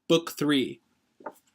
Book 3.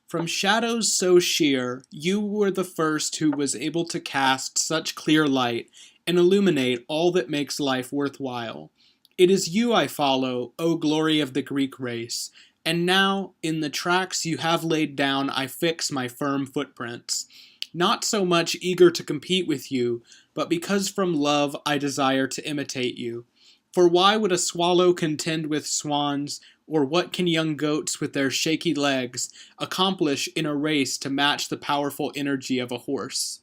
From shadows so sheer, you were the first who was able to cast such clear light and illuminate all that makes life worthwhile. It is you I follow, O glory of the Greek race, and now, in the tracks you have laid down, I fix my firm footprints. Not so much eager to compete with you, but because from love I desire to imitate you. For why would a swallow contend with swans, or what can young goats with their shaky legs accomplish in a race to match the powerful energy of a horse?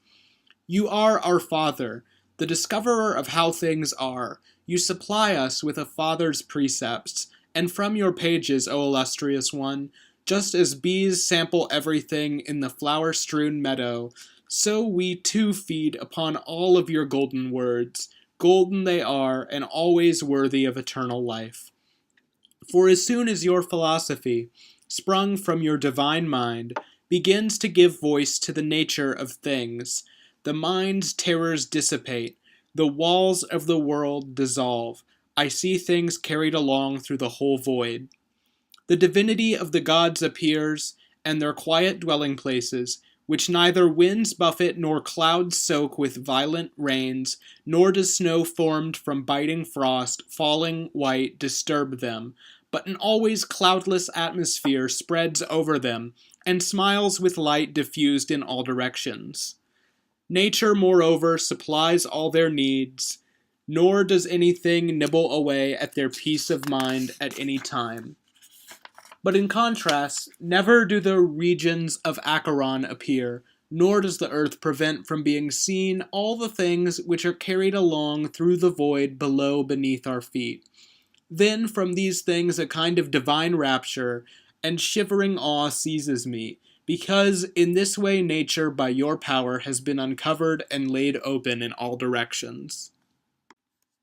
You are our Father, the discoverer of how things are. You supply us with a father's precepts, and from your pages, O illustrious one, just as bees sample everything in the flower-strewn meadow, so we too feed upon all of your golden words. Golden they are, and always worthy of eternal life. For as soon as your philosophy, sprung from your divine mind, begins to give voice to the nature of things, the mind's terrors dissipate, the walls of the world dissolve. I see things carried along through the whole void. The divinity of the gods appears, and their quiet dwelling places, which neither winds buffet nor clouds soak with violent rains, nor does snow formed from biting frost, falling white, disturb them, but an always cloudless atmosphere spreads over them, and smiles with light diffused in all directions. Nature, moreover, supplies all their needs, nor does anything nibble away at their peace of mind at any time. But in contrast, never do the regions of Acheron appear, nor does the earth prevent from being seen all the things which are carried along through the void below beneath our feet. Then from these things a kind of divine rapture and shivering awe seizes me, because in this way nature by your power has been uncovered and laid open in all directions.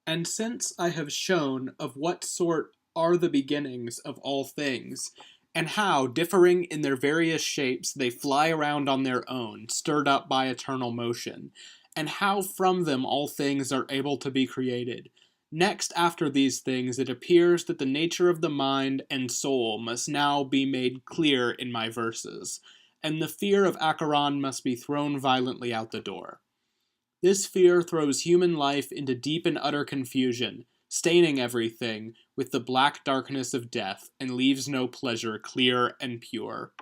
And since I have shown of what sort are the beginnings of all things, and how, differing in their various shapes, they fly around on their own, stirred up by eternal motion, and how from them all things are able to be created, next after these things it appears that the nature of the mind and soul must now be made clear in my verses, and the fear of Acheron must be thrown violently out the door. This fear throws human life into deep and utter confusion, staining everything with the black darkness of death, and leaves no pleasure clear and pure.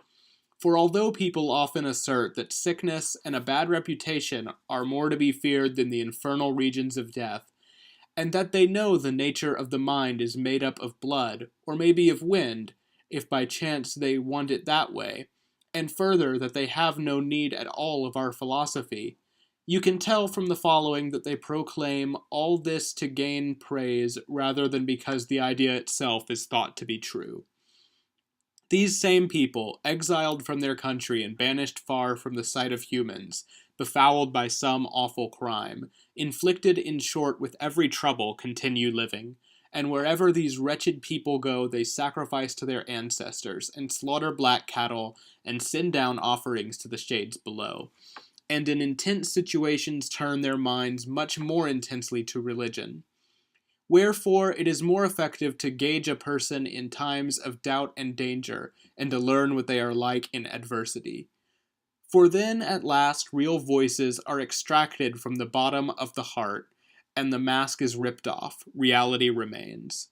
For although people often assert that sickness and a bad reputation are more to be feared than the infernal regions of death, and that they know the nature of the mind is made up of blood, or maybe of wind, if by chance they want it that way, and further that they have no need at all of our philosophy, you can tell from the following that they proclaim all this to gain praise rather than because the idea itself is thought to be true. These same people, exiled from their country and banished far from the sight of humans, befouled by some awful crime, inflicted in short with every trouble, continue living, and wherever these wretched people go they sacrifice to their ancestors, and slaughter black cattle, and send down offerings to the shades below, and in intense situations turn their minds much more intensely to religion. Wherefore it is more effective to gauge a person in times of doubt and danger, and to learn what they are like in adversity. For then at last real voices are extracted from the bottom of the heart, and the mask is ripped off, reality remains.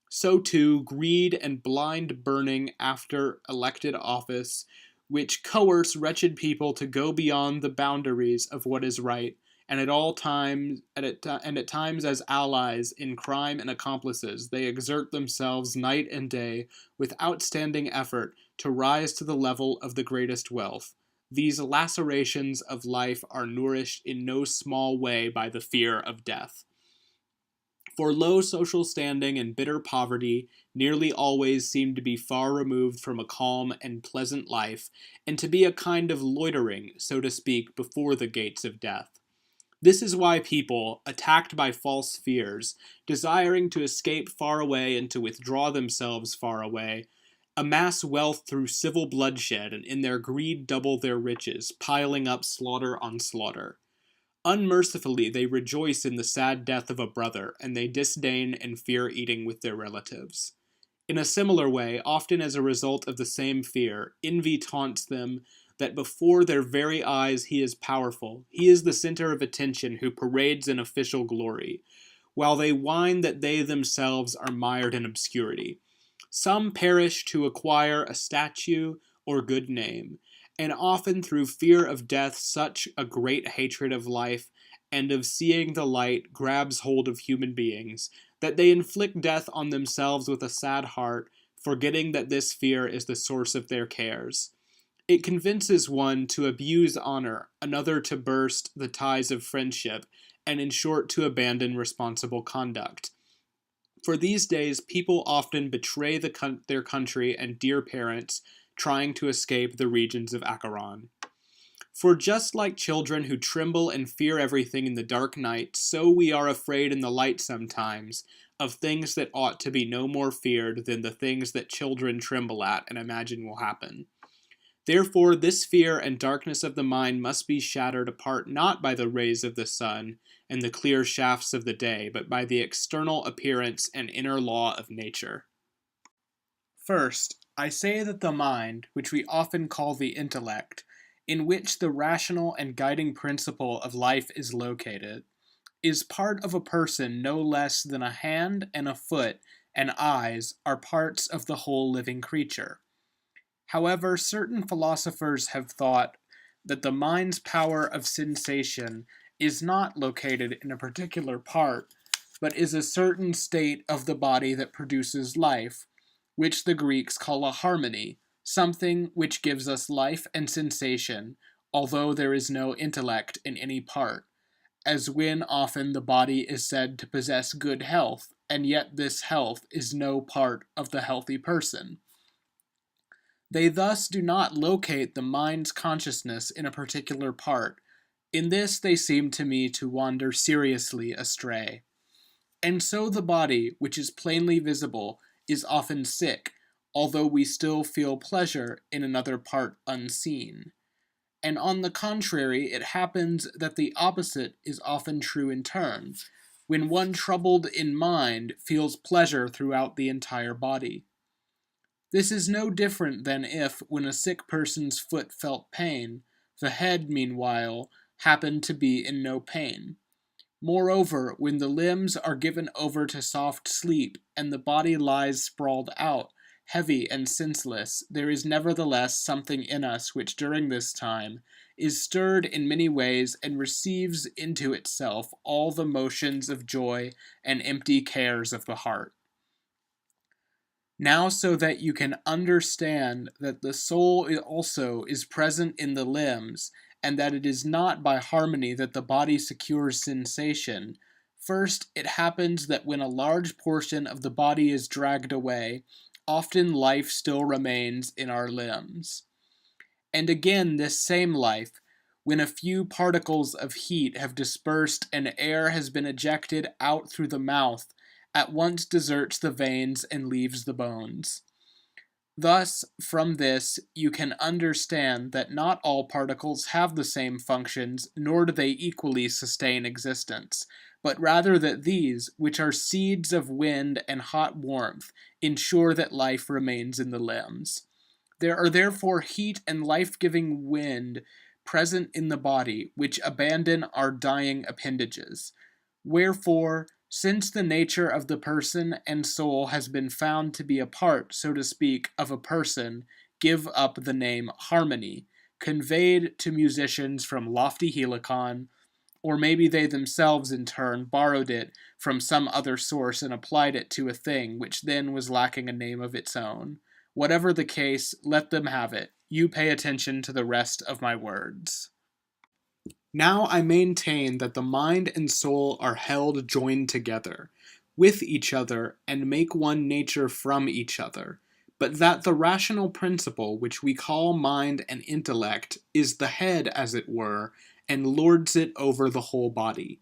So too, greed and blind burning after elected office, which coerce wretched people to go beyond the boundaries of what is right, and at times as allies in crime and accomplices, they exert themselves night and day with outstanding effort to rise to the level of the greatest wealth. These lacerations of life are nourished in no small way by the fear of death. For low social standing and bitter poverty nearly always seem to be far removed from a calm and pleasant life, and to be a kind of loitering, so to speak, before the gates of death. This is why people, attacked by false fears, desiring to escape far away and to withdraw themselves far away, amass wealth through civil bloodshed, and in their greed double their riches, piling up slaughter on slaughter. Unmercifully they rejoice in the sad death of a brother, and they disdain and fear eating with their relatives. In a similar way, often as a result of the same fear, envy taunts them that before their very eyes he is powerful. He is the center of attention who parades in official glory, while they whine that they themselves are mired in obscurity. Some perish to acquire a statue or good name, and often through fear of death such a great hatred of life and of seeing the light grabs hold of human beings, that they inflict death on themselves with a sad heart, forgetting that this fear is the source of their cares. It convinces one to abuse honor, another to burst the ties of friendship, and in short to abandon responsible conduct. For these days, people often betray their country and dear parents, trying to escape the regions of Acheron. For just like children who tremble and fear everything in the dark night, so we are afraid in the light sometimes, of things that ought to be no more feared than the things that children tremble at and imagine will happen. Therefore, this fear and darkness of the mind must be shattered apart not by the rays of the sun and the clear shafts of the day, but by the external appearance and inner law of nature. First, I say that the mind, which we often call the intellect, in which the rational and guiding principle of life is located, is part of a person no less than a hand and a foot and eyes are parts of the whole living creature. However, certain philosophers have thought that the mind's power of sensation is not located in a particular part, but is a certain state of the body that produces life, which the Greeks call a harmony, something which gives us life and sensation, although there is no intellect in any part, as when often the body is said to possess good health, and yet this health is no part of the healthy person. They thus do not locate the mind's consciousness in a particular part. In this they seem to me to wander seriously astray. And so the body, which is plainly visible, is often sick, although we still feel pleasure in another part unseen. And on the contrary, it happens that the opposite is often true in turn, when one troubled in mind feels pleasure throughout the entire body. This is no different than if, when a sick person's foot felt pain, the head, meanwhile, happened to be in no pain. Moreover, when the limbs are given over to soft sleep, and the body lies sprawled out, heavy and senseless, there is nevertheless something in us which during this time is stirred in many ways and receives into itself all the motions of joy and empty cares of the heart. Now, so that you can understand that the soul also is present in the limbs, and that it is not by harmony that the body secures sensation, first, it happens that when a large portion of the body is dragged away, often life still remains in our limbs. And again, this same life, when a few particles of heat have dispersed and air has been ejected out through the mouth, at once deserts the veins and leaves the bones. Thus, from this, you can understand that not all particles have the same functions, nor do they equally sustain existence, but rather that these, which are seeds of wind and hot warmth, ensure that life remains in the limbs. There are therefore heat and life-giving wind present in the body, which abandon our dying appendages. Wherefore, since the nature of the person and soul has been found to be a part, so to speak, of a person, give up the name harmony, conveyed to musicians from lofty Helicon, or maybe they themselves in turn borrowed it from some other source and applied it to a thing which then was lacking a name of its own. Whatever the case, let them have it. You pay attention to the rest of my words. Now I maintain that the mind and soul are held joined together, with each other, and make one nature from each other, but that the rational principle, which we call mind and intellect, is the head, as it were, and lords it over the whole body.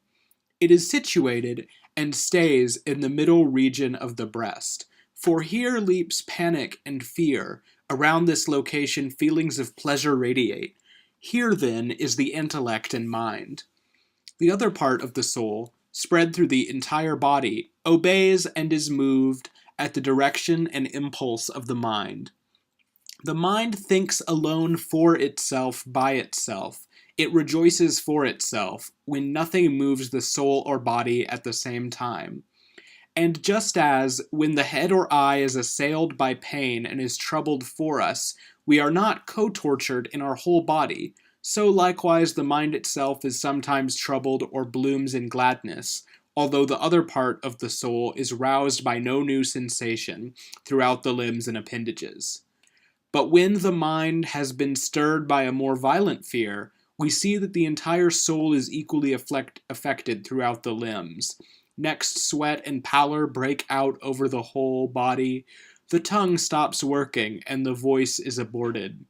It is situated and stays in the middle region of the breast, for here leaps panic and fear. Around this location feelings of pleasure radiate. Here, then, is the intellect and mind. The other part of the soul, spread through the entire body, obeys and is moved at the direction and impulse of the mind. The mind thinks alone for itself by itself. It rejoices for itself, when nothing moves the soul or body at the same time. And just as, when the head or eye is assailed by pain and is troubled for us, we are not co-tortured in our whole body, so likewise the mind itself is sometimes troubled or blooms in gladness, although the other part of the soul is roused by no new sensation throughout the limbs and appendages. But when the mind has been stirred by a more violent fear, we see that the entire soul is equally affected throughout the limbs. Next, sweat and pallor break out over the whole body. The tongue stops working, and the voice is aborted.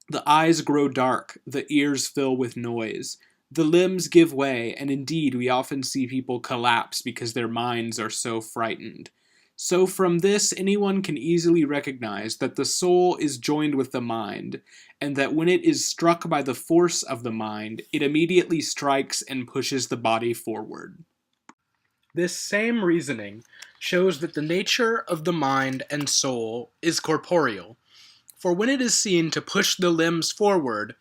The eyes grow dark, the ears fill with noise. The limbs give way, and indeed we often see people collapse because their minds are so frightened. So from this, anyone can easily recognize that the soul is joined with the mind, and that when it is struck by the force of the mind, it immediately strikes and pushes the body forward. This same reasoning shows that the nature of the mind and soul is corporeal, for when it is seen to push the limbs forward,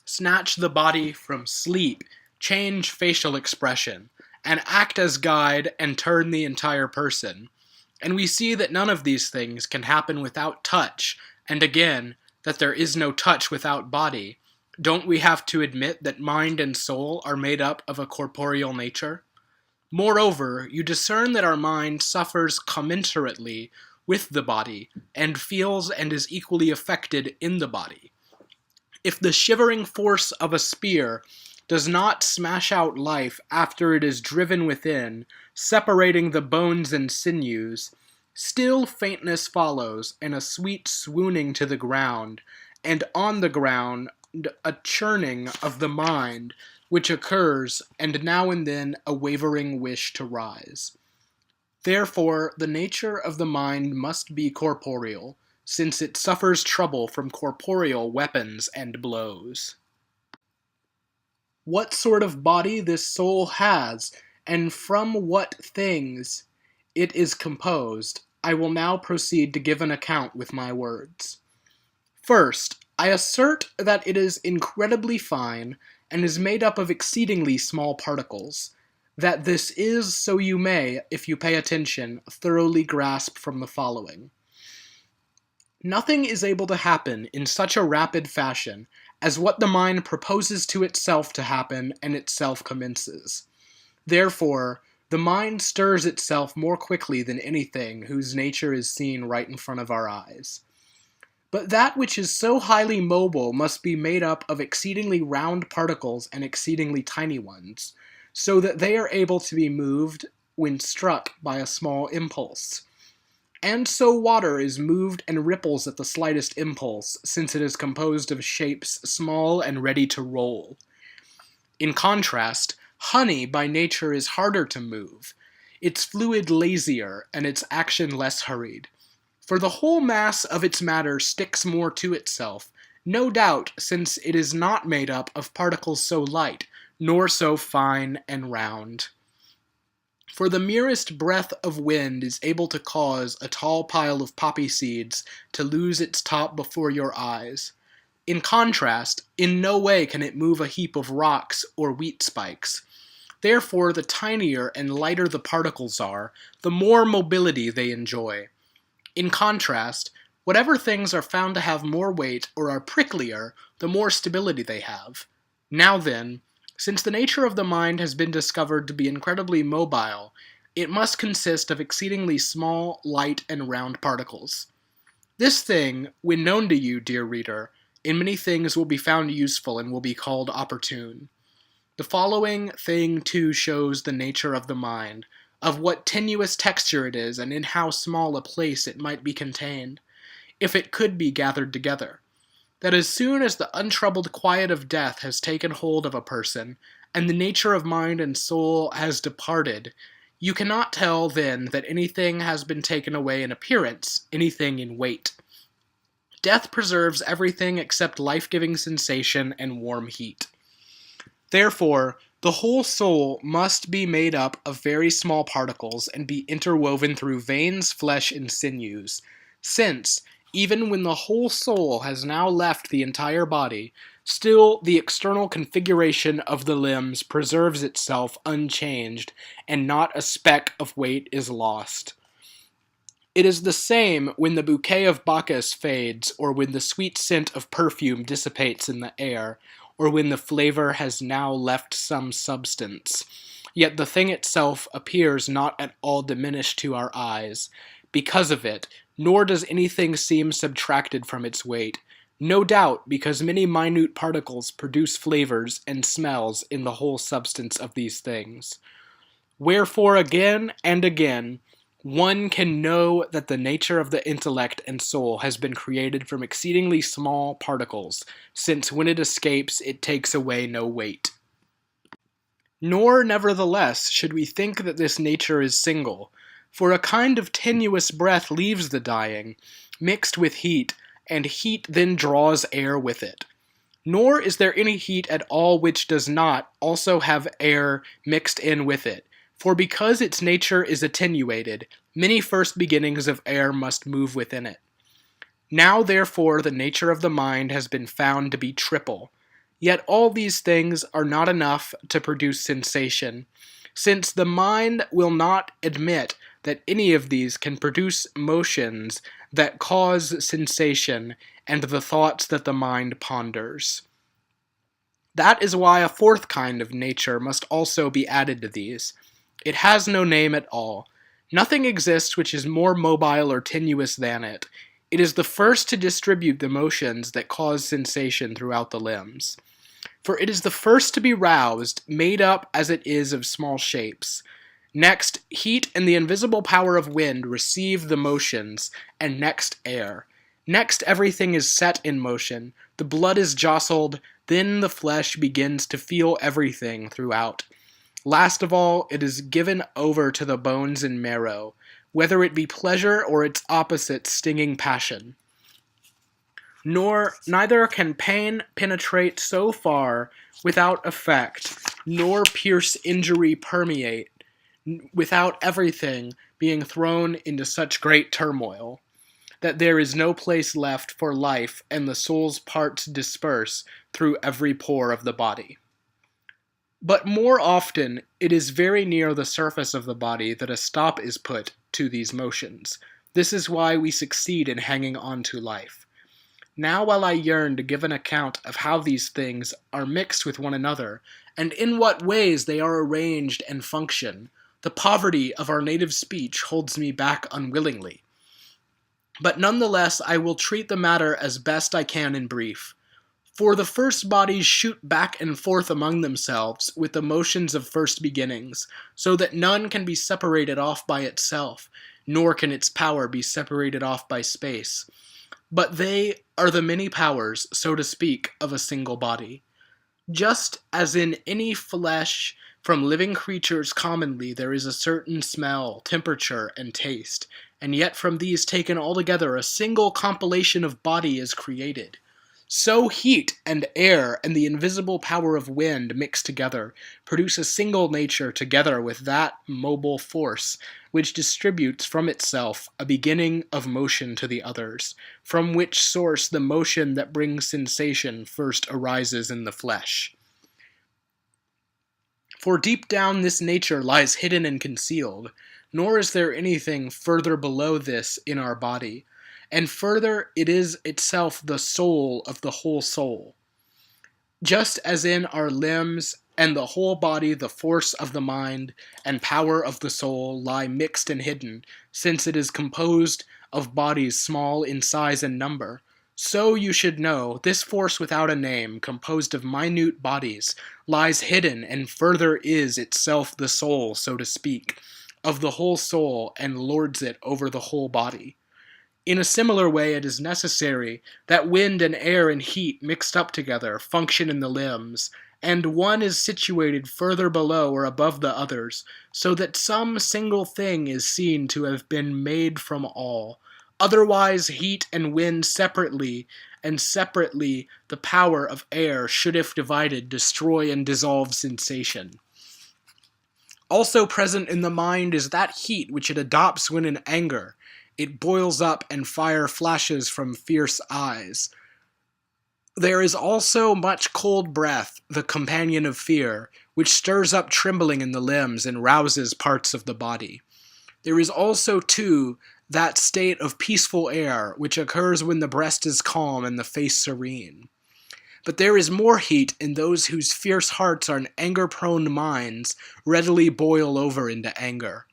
snatch the body from sleep, change facial expression, and act as guide and turn the entire person, and we see that none of these things can happen without touch, and again, that there is no touch without body, don't we have to admit that mind and soul are made up of a corporeal nature? Moreover, you discern that our mind suffers commensurately with the body, and feels and is equally affected in the body. If the shivering force of a spear does not smash out life after it is driven within, separating the bones and sinews, still faintness follows, and a sweet swooning to the ground, and on the ground a churning of the mind, which occurs, and now and then a wavering wish to rise. Therefore, the nature of the mind must be corporeal, since it suffers trouble from corporeal weapons and blows. What sort of body this soul has, and from what things it is composed, I will now proceed to give an account with my words. First, I assert that it is incredibly fine, and is made up of exceedingly small particles. That this is, so you may, if you pay attention, thoroughly grasp from the following. Nothing is able to happen in such a rapid fashion as what the mind proposes to itself to happen and itself commences. Therefore, the mind stirs itself more quickly than anything whose nature is seen right in front of our eyes. But that which is so highly mobile must be made up of exceedingly round particles and exceedingly tiny ones, so that they are able to be moved when struck by a small impulse. And so water is moved and ripples at the slightest impulse, since it is composed of shapes small and ready to roll. In contrast, honey by nature is harder to move, its fluid lazier, and its action less hurried. For the whole mass of its matter sticks more to itself, no doubt, since it is not made up of particles so light, nor so fine and round. For the merest breath of wind is able to cause a tall pile of poppy seeds to lose its top before your eyes. In contrast, in no way can it move a heap of rocks or wheat spikes. Therefore, the tinier and lighter the particles are, the more mobility they enjoy. In contrast, whatever things are found to have more weight or are pricklier, the more stability they have. Now then, since the nature of the mind has been discovered to be incredibly mobile, it must consist of exceedingly small, light, and round particles. This thing, when known to you, dear reader, in many things will be found useful and will be called opportune. The following thing too shows the nature of the mind, of what tenuous texture it is, and in how small a place it might be contained, if it could be gathered together. That as soon as the untroubled quiet of death has taken hold of a person, and the nature of mind and soul has departed, you cannot tell then that anything has been taken away in appearance, anything in weight. Death preserves everything except life-giving sensation and warm heat. Therefore, the whole soul must be made up of very small particles and be interwoven through veins, flesh, and sinews, since, even when the whole soul has now left the entire body, still the external configuration of the limbs preserves itself unchanged, and not a speck of weight is lost. It is the same when the bouquet of Bacchus fades, or when the sweet scent of perfume dissipates in the air, or when the flavor has now left some substance. Yet the thing itself appears not at all diminished to our eyes, because of it, nor does anything seem subtracted from its weight, no doubt because many minute particles produce flavors and smells in the whole substance of these things. Wherefore again and again, one can know that the nature of the intellect and soul has been created from exceedingly small particles, since when it escapes, it takes away no weight. Nor, nevertheless, should we think that this nature is single, for a kind of tenuous breath leaves the dying, mixed with heat, and heat then draws air with it. Nor is there any heat at all which does not also have air mixed in with it. For because its nature is attenuated, many first beginnings of air must move within it. Now therefore the nature of the mind has been found to be triple. Yet all these things are not enough to produce sensation, since the mind will not admit that any of these can produce motions that cause sensation and the thoughts that the mind ponders. That is why a fourth kind of nature must also be added to these. It has no name at all. Nothing exists which is more mobile or tenuous than it. It is the first to distribute the motions that cause sensation throughout the limbs. For it is the first to be roused, made up as it is of small shapes. Next, heat and the invisible power of wind receive the motions, and next air. Next, everything is set in motion, the blood is jostled, then the flesh begins to feel everything throughout. Last of all, it is given over to the bones and marrow, whether it be pleasure or its opposite, stinging passion. Neither can pain penetrate so far without effect, nor pierce injury permeate, without everything being thrown into such great turmoil, that there is no place left for life, and the soul's parts disperse through every pore of the body. But more often, it is very near the surface of the body that a stop is put to these motions. This is why we succeed in hanging on to life. Now while I yearn to give an account of how these things are mixed with one another, and in what ways they are arranged and function, the poverty of our native speech holds me back unwillingly. But nonetheless, I will treat the matter as best I can in brief. For the first bodies shoot back and forth among themselves with the motions of first beginnings, so that none can be separated off by itself, nor can its power be separated off by space. But they are the many powers, so to speak, of a single body. Just as in any flesh from living creatures commonly there is a certain smell, temperature, and taste, and yet from these taken altogether a single compilation of body is created. So heat and air and the invisible power of wind mixed together produce a single nature together with that mobile force which distributes from itself a beginning of motion to the others, from which source the motion that brings sensation first arises in the flesh. For deep down this nature lies hidden and concealed, nor is there anything further below this in our body. And further, it is itself the soul of the whole soul. Just as in our limbs and the whole body the force of the mind and power of the soul lie mixed and hidden, since it is composed of bodies small in size and number, so you should know this force without a name, composed of minute bodies, lies hidden and further is itself the soul, so to speak, of the whole soul and lords it over the whole body. In a similar way, it is necessary that wind and air and heat mixed up together function in the limbs, and one is situated further below or above the others, so that some single thing is seen to have been made from all. Otherwise, heat and wind separately, and separately the power of air should, if divided, destroy and dissolve sensation. Also present in the mind is that heat which it adopts when in anger. It boils up and fire flashes from fierce eyes. There is also much cold breath, the companion of fear, which stirs up trembling in the limbs and rouses parts of the body. There is also, too, that state of peaceful air, which occurs when the breast is calm and the face serene. But there is more heat in those whose fierce hearts and anger-prone minds readily boil over into anger.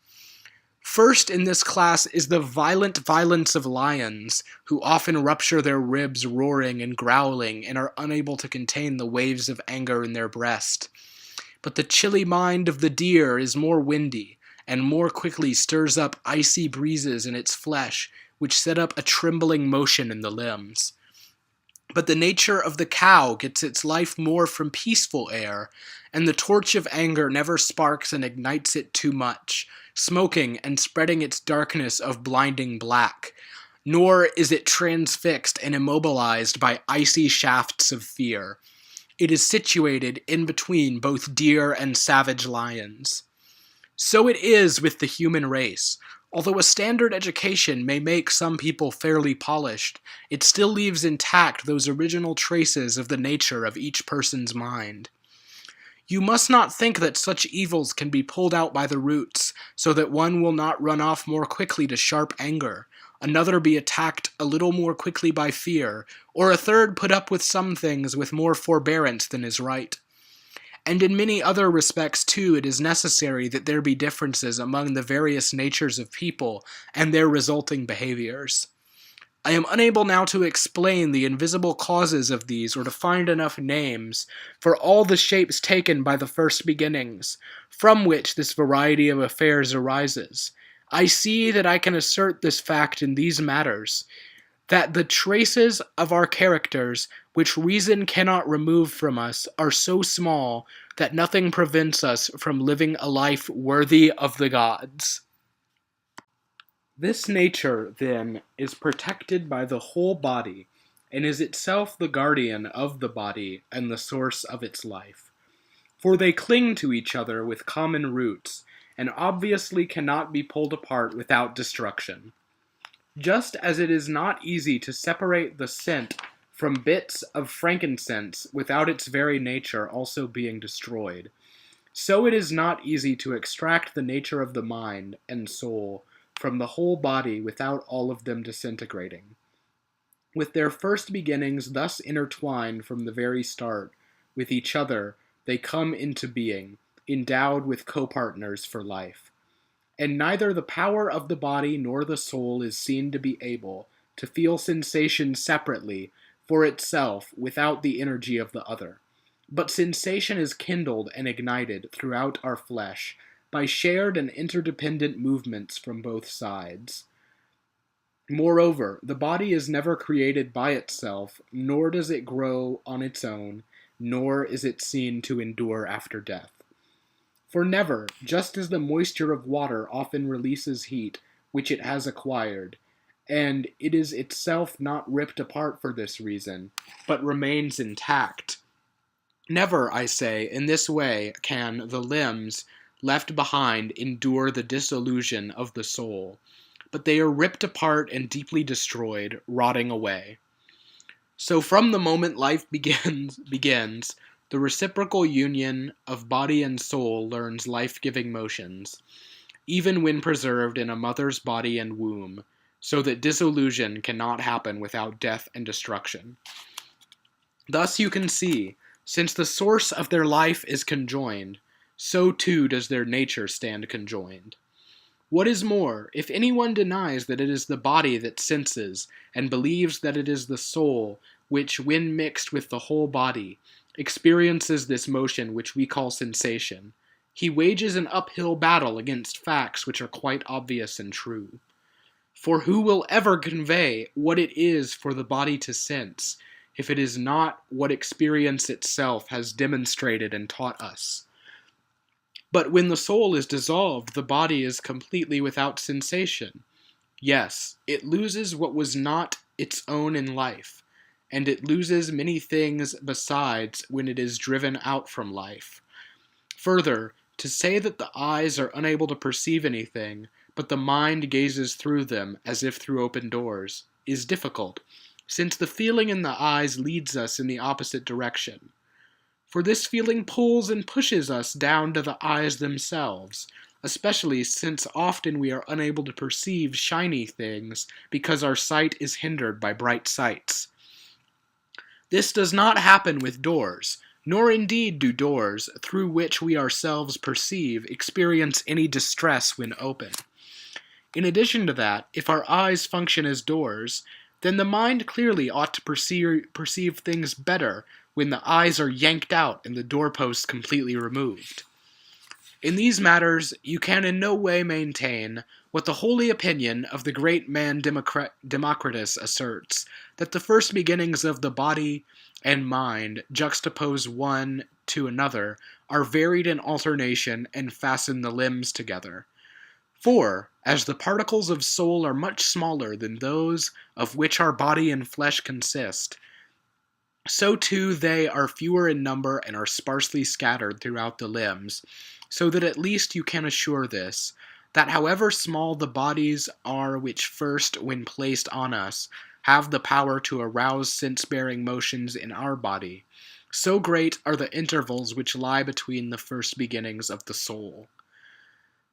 First in this class is the violent violence of lions, who often rupture their ribs roaring and growling and are unable to contain the waves of anger in their breast. But the chilly mind of the deer is more windy, and more quickly stirs up icy breezes in its flesh, which set up a trembling motion in the limbs. But the nature of the cow gets its life more from peaceful air, and the torch of anger never sparks and ignites it too much, smoking and spreading its darkness of blinding black, nor is it transfixed and immobilized by icy shafts of fear. It is situated in between both deer and savage lions. So it is with the human race. Although a standard education may make some people fairly polished, it still leaves intact those original traces of the nature of each person's mind. You must not think that such evils can be pulled out by the roots, so that one will not run off more quickly to sharp anger, another be attacked a little more quickly by fear, or a third put up with some things with more forbearance than is right. And in many other respects, too, it is necessary that there be differences among the various natures of people and their resulting behaviors. I am unable now to explain the invisible causes of these or to find enough names for all the shapes taken by the first beginnings, from which this variety of affairs arises. I see that I can assert this fact in these matters, that the traces of our characters, which reason cannot remove from us, are so small that nothing prevents us from living a life worthy of the gods. This nature, then, is protected by the whole body, and is itself the guardian of the body and the source of its life. For they cling to each other with common roots, and obviously cannot be pulled apart without destruction. Just as it is not easy to separate the scent from bits of frankincense without its very nature also being destroyed, so it is not easy to extract the nature of the mind and soul from the whole body without all of them disintegrating. With their first beginnings thus intertwined from the very start with each other, they come into being, endowed with co-partners for life. And neither the power of the body nor the soul is seen to be able to feel sensation separately for itself without the energy of the other. But sensation is kindled and ignited throughout our flesh by shared and interdependent movements from both sides. Moreover, the body is never created by itself, nor does it grow on its own, nor is it seen to endure after death. For never, just as the moisture of water often releases heat, which it has acquired, and it is itself not ripped apart for this reason, but remains intact. Never, I say, in this way can the limbs left behind endure the dissolution of the soul, but they are ripped apart and deeply destroyed, rotting away. So from the moment life begins, the reciprocal union of body and soul learns life-giving motions, even when preserved in a mother's body and womb, so that dissolution cannot happen without death and destruction. Thus you can see, since the source of their life is conjoined, so too does their nature stand conjoined. What is more, if anyone denies that it is the body that senses, and believes that it is the soul which, when mixed with the whole body, experiences this motion which we call sensation, he wages an uphill battle against facts which are quite obvious and true. For who will ever convey what it is for the body to sense, if it is not what experience itself has demonstrated and taught us? But when the soul is dissolved, the body is completely without sensation. Yes, it loses what was not its own in life, and it loses many things besides when it is driven out from life. Further, to say that the eyes are unable to perceive anything, but the mind gazes through them as if through open doors, is difficult, since the feeling in the eyes leads us in the opposite direction. For this feeling pulls and pushes us down to the eyes themselves, especially since often we are unable to perceive shiny things because our sight is hindered by bright sights. This does not happen with doors, nor indeed do doors, through which we ourselves perceive, experience any distress when open. In addition to that, if our eyes function as doors, then the mind clearly ought to perceive things better when the eyes are yanked out and the doorposts completely removed. In these matters, you can in no way maintain what the holy opinion of the great man Democritus asserts, that the first beginnings of the body and mind, juxtaposed one to another, are varied in alternation and fasten the limbs together. For, as the particles of soul are much smaller than those of which our body and flesh consist, so too they are fewer in number and are sparsely scattered throughout the limbs, so that at least you can assure this, that however small the bodies are which first, when placed on us, have the power to arouse sense-bearing motions in our body, so great are the intervals which lie between the first beginnings of the soul.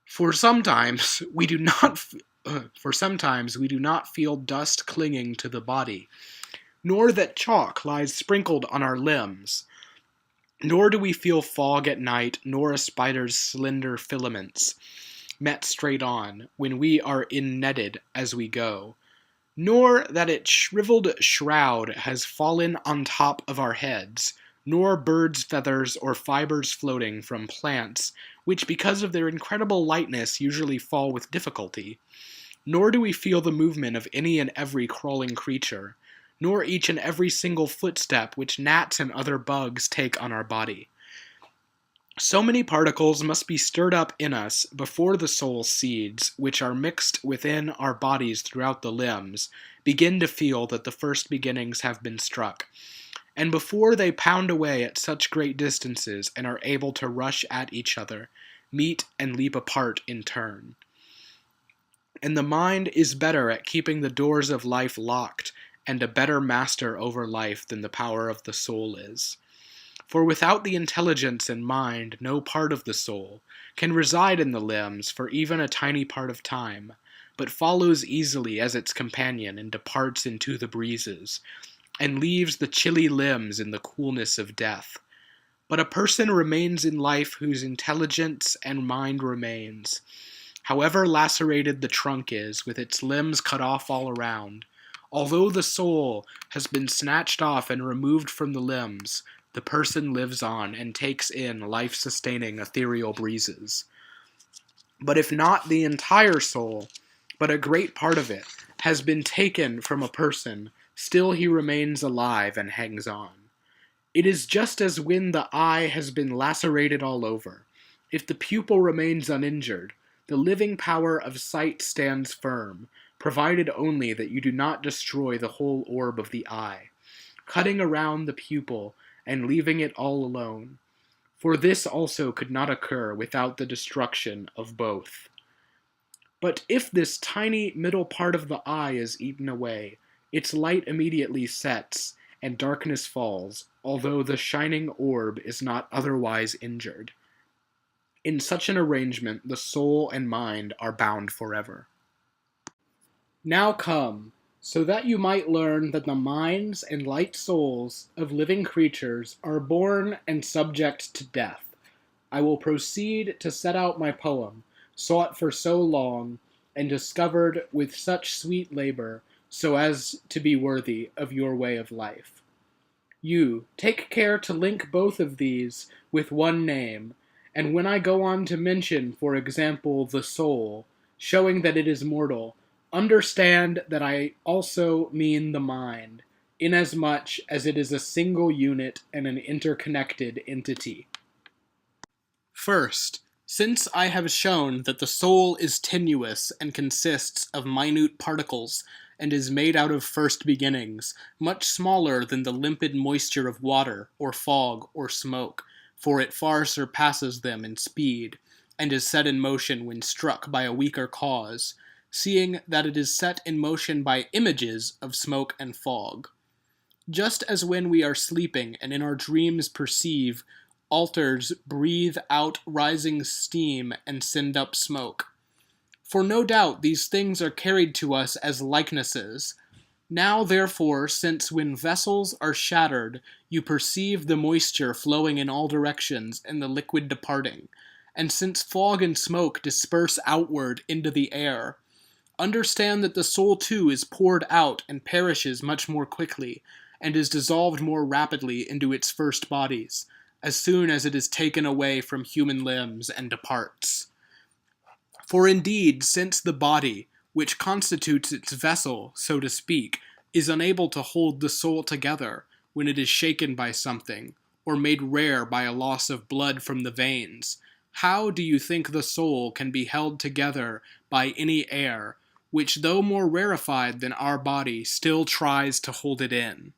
For sometimes we do not feel dust clinging to the body, nor that chalk lies sprinkled on our limbs, nor do we feel fog at night, nor a spider's slender filaments met straight on, when we are innetted as we go, nor that its shriveled shroud has fallen on top of our heads, nor birds' feathers or fibers floating from plants, which because of their incredible lightness usually fall with difficulty, nor do we feel the movement of any and every crawling creature, nor each and every single footstep which gnats and other bugs take on our body. So many particles must be stirred up in us before the soul's seeds, which are mixed within our bodies throughout the limbs, begin to feel that the first beginnings have been struck, and before they pound away at such great distances and are able to rush at each other, meet and leap apart in turn. And the mind is better at keeping the doors of life locked, and a better master over life than the power of the soul is. For without the intelligence and mind, no part of the soul can reside in the limbs for even a tiny part of time, but follows easily as its companion and departs into the breezes, and leaves the chilly limbs in the coolness of death. But a person remains in life whose intelligence and mind remains. However lacerated the trunk is, with its limbs cut off all around, although the soul has been snatched off and removed from the limbs, the person lives on and takes in life-sustaining ethereal breezes. But if not the entire soul, but a great part of it, has been taken from a person, still he remains alive and hangs on. It is just as when the eye has been lacerated all over. If the pupil remains uninjured, the living power of sight stands firm, provided only that you do not destroy the whole orb of the eye, cutting around the pupil and leaving it all alone. For this also could not occur without the destruction of both. But if this tiny middle part of the eye is eaten away, its light immediately sets, and darkness falls, although the shining orb is not otherwise injured. In such an arrangement, the soul and mind are bound forever. Now come, so that you might learn that the minds and light souls of living creatures are born and subject to death, I will proceed to set out my poem, sought for so long, and discovered with such sweet labor, so as to be worthy of your way of life. You take care to link both of these with one name, and when I go on to mention, for example, the soul, showing that it is mortal, understand that I also mean the mind, inasmuch as it is a single unit and an interconnected entity. First, since I have shown that the soul is tenuous and consists of minute particles, and is made out of first beginnings, much smaller than the limpid moisture of water, or fog, or smoke, for it far surpasses them in speed, and is set in motion when struck by a weaker cause, seeing that it is set in motion by images of smoke and fog. Just as when we are sleeping and in our dreams perceive altars breathe out rising steam and send up smoke. For no doubt these things are carried to us as likenesses. Now therefore, since when vessels are shattered, you perceive the moisture flowing in all directions and the liquid departing, and since fog and smoke disperse outward into the air, understand that the soul too is poured out and perishes much more quickly, and is dissolved more rapidly into its first bodies, as soon as it is taken away from human limbs and departs. For indeed, since the body, which constitutes its vessel, so to speak, is unable to hold the soul together when it is shaken by something, or made rare by a loss of blood from the veins, how do you think the soul can be held together by any air, which though more rarefied than our body still tries to hold it in?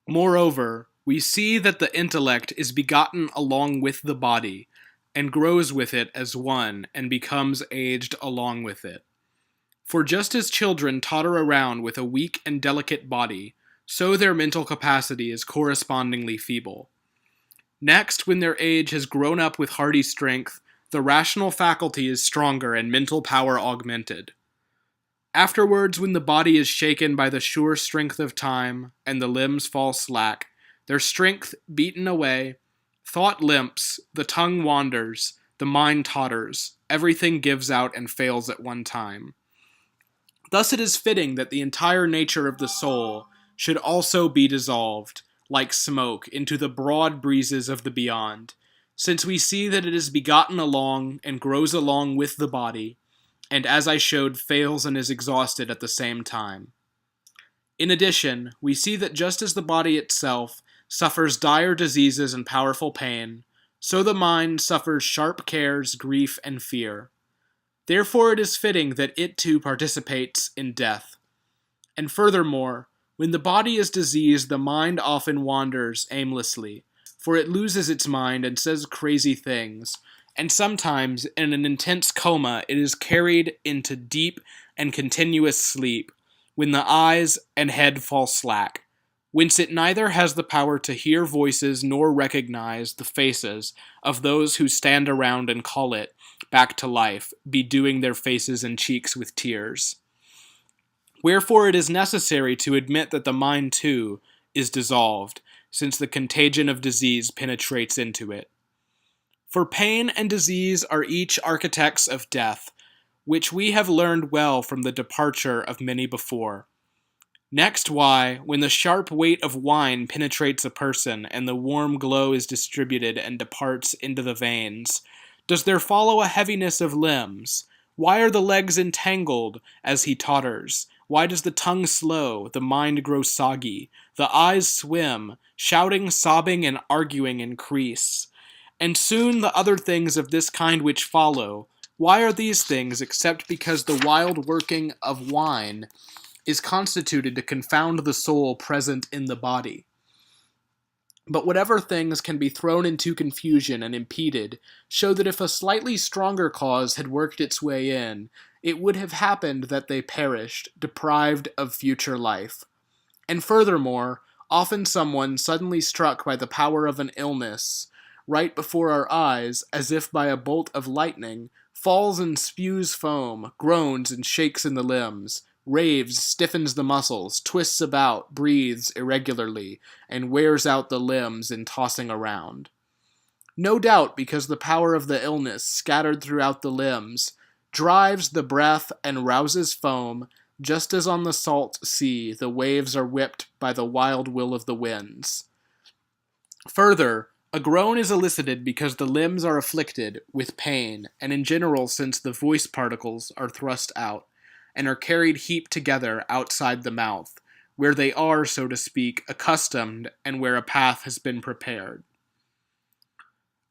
Moreover, we see that the intellect is begotten along with the body, and grows with it as one, and becomes aged along with it. For just as children totter around with a weak and delicate body, so their mental capacity is correspondingly feeble. Next, when their age has grown up with hardy strength, the rational faculty is stronger and mental power augmented. Afterwards, when the body is shaken by the sure strength of time, and the limbs fall slack, their strength beaten away, thought limps, the tongue wanders, the mind totters, everything gives out and fails at one time. Thus it is fitting that the entire nature of the soul should also be dissolved, like smoke, into the broad breezes of the beyond, since we see that it is begotten along and grows along with the body, and as I showed, fails and is exhausted at the same time. In addition, we see that just as the body itself suffers dire diseases and powerful pain, so the mind suffers sharp cares, grief, and fear. Therefore it is fitting that it too participates in death. And furthermore, when the body is diseased, the mind often wanders aimlessly, for it loses its mind and says crazy things, and sometimes, in an intense coma, it is carried into deep and continuous sleep, when the eyes and head fall slack, whence it neither has the power to hear voices nor recognize the faces of those who stand around and call it back to life, bedewing their faces and cheeks with tears. Wherefore it is necessary to admit that the mind, too, is dissolved, since the contagion of disease penetrates into it. For pain and disease are each architects of death, which we have learned well from the departure of many before. Next, why, when the sharp weight of wine penetrates a person, and the warm glow is distributed and departs into the veins, does there follow a heaviness of limbs? Why are the legs entangled as he totters? Why does the tongue slow, the mind grow soggy, the eyes swim, shouting, sobbing, and arguing increase? And soon the other things of this kind which follow, why are these things except because the wild working of wine is constituted to confound the soul present in the body? But whatever things can be thrown into confusion and impeded show that if a slightly stronger cause had worked its way in, it would have happened that they perished, deprived of future life. And furthermore, often someone suddenly struck by the power of an illness, right before our eyes, as if by a bolt of lightning, falls and spews foam, groans and shakes in the limbs, raves, stiffens the muscles, twists about, breathes irregularly, and wears out the limbs in tossing around. No doubt because the power of the illness, scattered throughout the limbs, drives the breath and rouses foam, just as on the salt sea the waves are whipped by the wild will of the winds. Further, a groan is elicited because the limbs are afflicted with pain, and in general since the voice particles are thrust out, and are carried heaped together outside the mouth, where they are, so to speak, accustomed, and where a path has been prepared.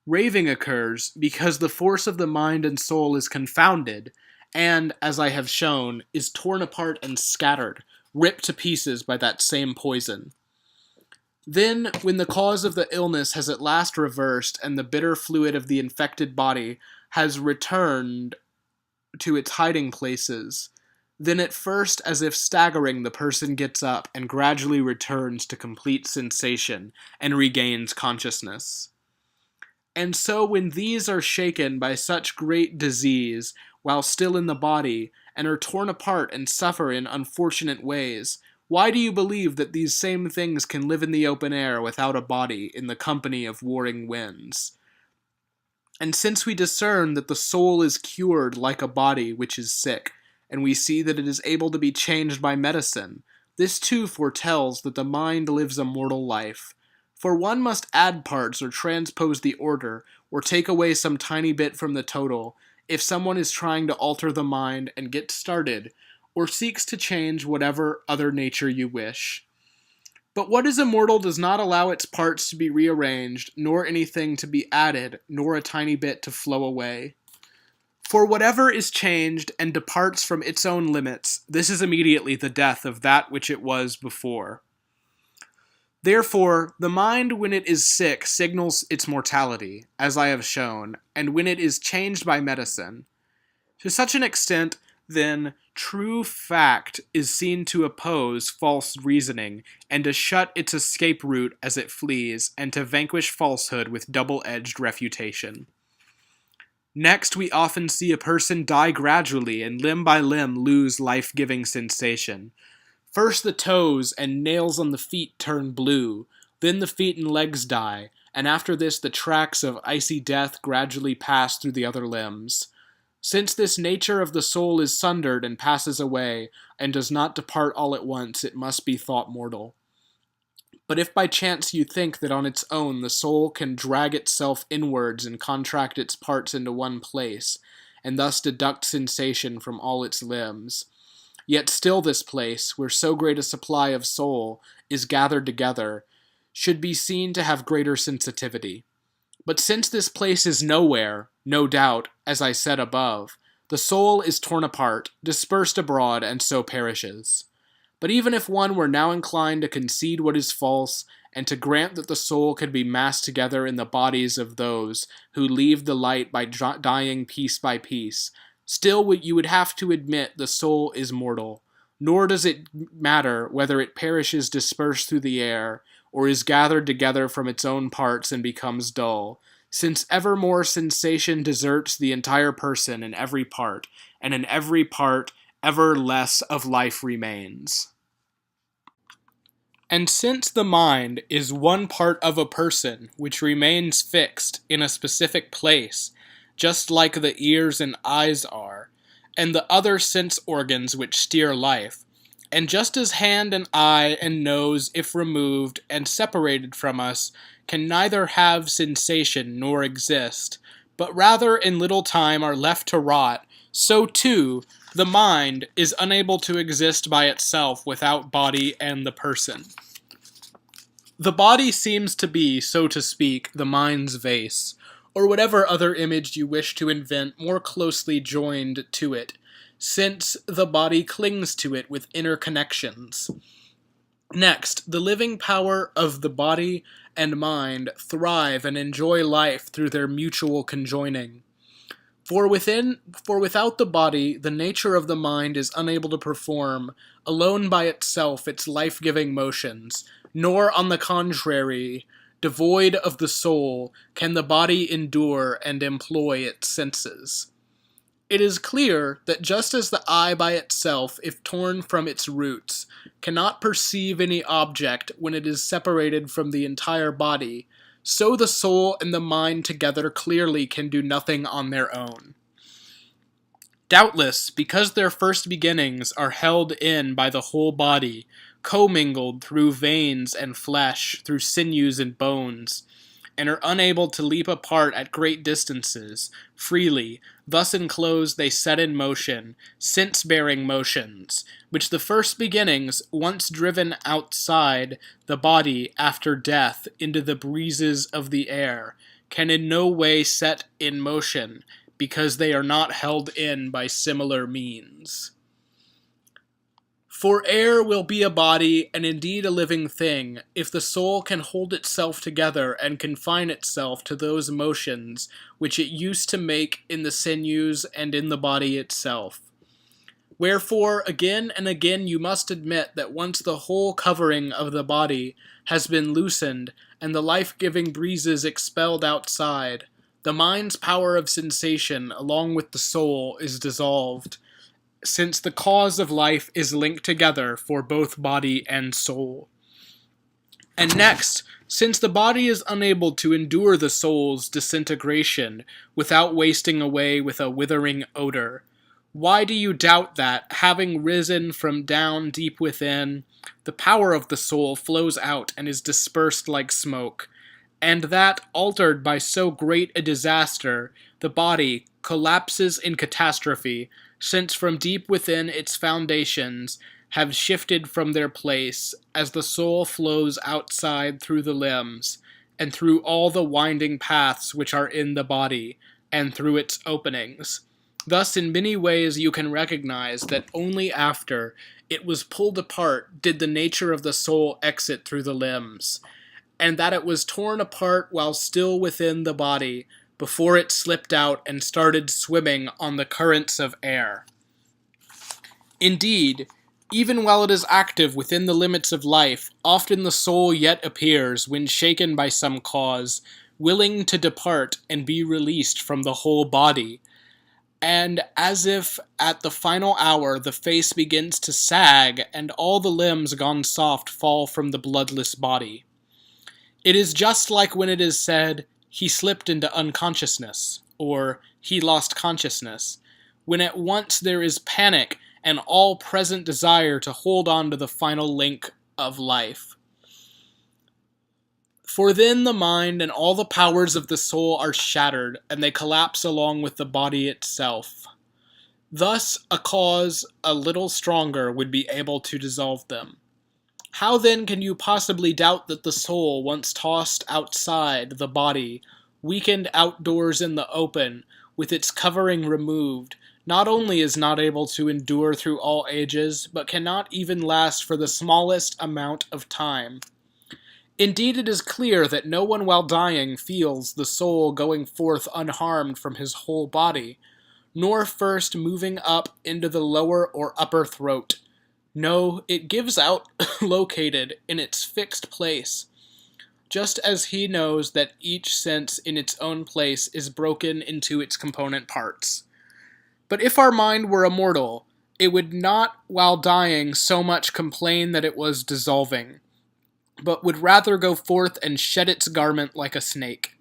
Raving occurs because the force of the mind and soul is confounded, and, as I have shown, is torn apart and scattered, ripped to pieces by that same poison. Then, when the cause of the illness has at last reversed and the bitter fluid of the infected body has returned to its hiding places, then at first, as if staggering, the person gets up and gradually returns to complete sensation and regains consciousness. And so when these are shaken by such great disease while still in the body, and are torn apart and suffer in unfortunate ways, why do you believe that these same things can live in the open air without a body in the company of warring winds? And since we discern that the soul is cured like a body which is sick, and we see that it is able to be changed by medicine, this too foretells that the mind lives a mortal life. For one must add parts or transpose the order, or take away some tiny bit from the total, if someone is trying to alter the mind and get started, or seeks to change whatever other nature you wish. But what is immortal does not allow its parts to be rearranged, nor anything to be added, nor a tiny bit to flow away. For whatever is changed and departs from its own limits, this is immediately the death of that which it was before. Therefore, the mind when it is sick signals its mortality, as I have shown, and when it is changed by medicine. To such an extent, then, true fact is seen to oppose false reasoning, and to shut its escape route as it flees, and to vanquish falsehood with double-edged refutation. Next, we often see a person die gradually and limb by limb lose life-giving sensation. First the toes and nails on the feet turn blue, then the feet and legs die, and after this the tracks of icy death gradually pass through the other limbs. Since this nature of the soul is sundered and passes away, and does not depart all at once, it must be thought mortal. But if by chance you think that on its own the soul can drag itself inwards and contract its parts into one place, and thus deduct sensation from all its limbs, yet still this place, where so great a supply of soul is gathered together, should be seen to have greater sensitivity. But since this place is nowhere, no doubt, as I said above, the soul is torn apart, dispersed abroad, and so perishes. But even if one were now inclined to concede what is false, and to grant that the soul can be massed together in the bodies of those who leave the light by dying piece by piece, still you would have to admit the soul is mortal, nor does it matter whether it perishes dispersed through the air, or is gathered together from its own parts and becomes dull, since ever more sensation deserts the entire person in every part, and in every part ever less of life remains. And since the mind is one part of a person which remains fixed in a specific place, just like the ears and eyes are, and the other sense organs which steer life, and just as hand and eye and nose, if removed and separated from us, can neither have sensation nor exist, but rather in little time are left to rot, so too the mind is unable to exist by itself without body and the person. The body seems to be, so to speak, the mind's vase, or whatever other image you wish to invent more closely joined to it, since the body clings to it with inner connections. Next, the living power of the body and mind thrive and enjoy life through their mutual conjoining. For without the body, the nature of the mind is unable to perform, alone by itself, its life-giving motions, nor, on the contrary, devoid of the soul, can the body endure and employ its senses. It is clear that just as the eye by itself, if torn from its roots, cannot perceive any object when it is separated from the entire body, so the soul and the mind together clearly can do nothing on their own. Doubtless, because their first beginnings are held in by the whole body, commingled through veins and flesh, through sinews and bones, and are unable to leap apart at great distances, freely, thus enclosed they set in motion, sense-bearing motions, which the first beginnings, once driven outside the body after death into the breezes of the air, can in no way set in motion, because they are not held in by similar means. For air will be a body, and indeed a living thing, if the soul can hold itself together and confine itself to those motions which it used to make in the sinews and in the body itself. Wherefore, again and again you must admit that once the whole covering of the body has been loosened, and the life-giving breezes expelled outside, the mind's power of sensation, along with the soul, is dissolved, since the cause of life is linked together for both body and soul. And next, since the body is unable to endure the soul's disintegration without wasting away with a withering odor, why do you doubt that, having risen from down deep within, the power of the soul flows out and is dispersed like smoke, and that, altered by so great a disaster, the body collapses in catastrophe, since from deep within its foundations have shifted from their place, as the soul flows outside through the limbs, and through all the winding paths which are in the body, and through its openings. Thus, in many ways you can recognize that only after it was pulled apart did the nature of the soul exit through the limbs, and that it was torn apart while still within the body, before it slipped out and started swimming on the currents of air. Indeed, even while it is active within the limits of life, often the soul yet appears, when shaken by some cause, willing to depart and be released from the whole body, and as if at the final hour the face begins to sag and all the limbs gone soft fall from the bloodless body. It is just like when it is said, "He slipped into unconsciousness," or "he lost consciousness," when at once there is panic and all-present desire to hold on to the final link of life. For then the mind and all the powers of the soul are shattered, and they collapse along with the body itself. Thus, a cause a little stronger would be able to dissolve them. How then can you possibly doubt that the soul, once tossed outside the body, weakened outdoors in the open, with its covering removed, not only is not able to endure through all ages, but cannot even last for the smallest amount of time? Indeed, it is clear that no one while dying feels the soul going forth unharmed from his whole body, nor first moving up into the lower or upper throat. No, it gives out located in its fixed place, just as he knows that each sense in its own place is broken into its component parts. But if our mind were immortal, it would not, while dying, so much complain that it was dissolving, but would rather go forth and shed its garment like a snake.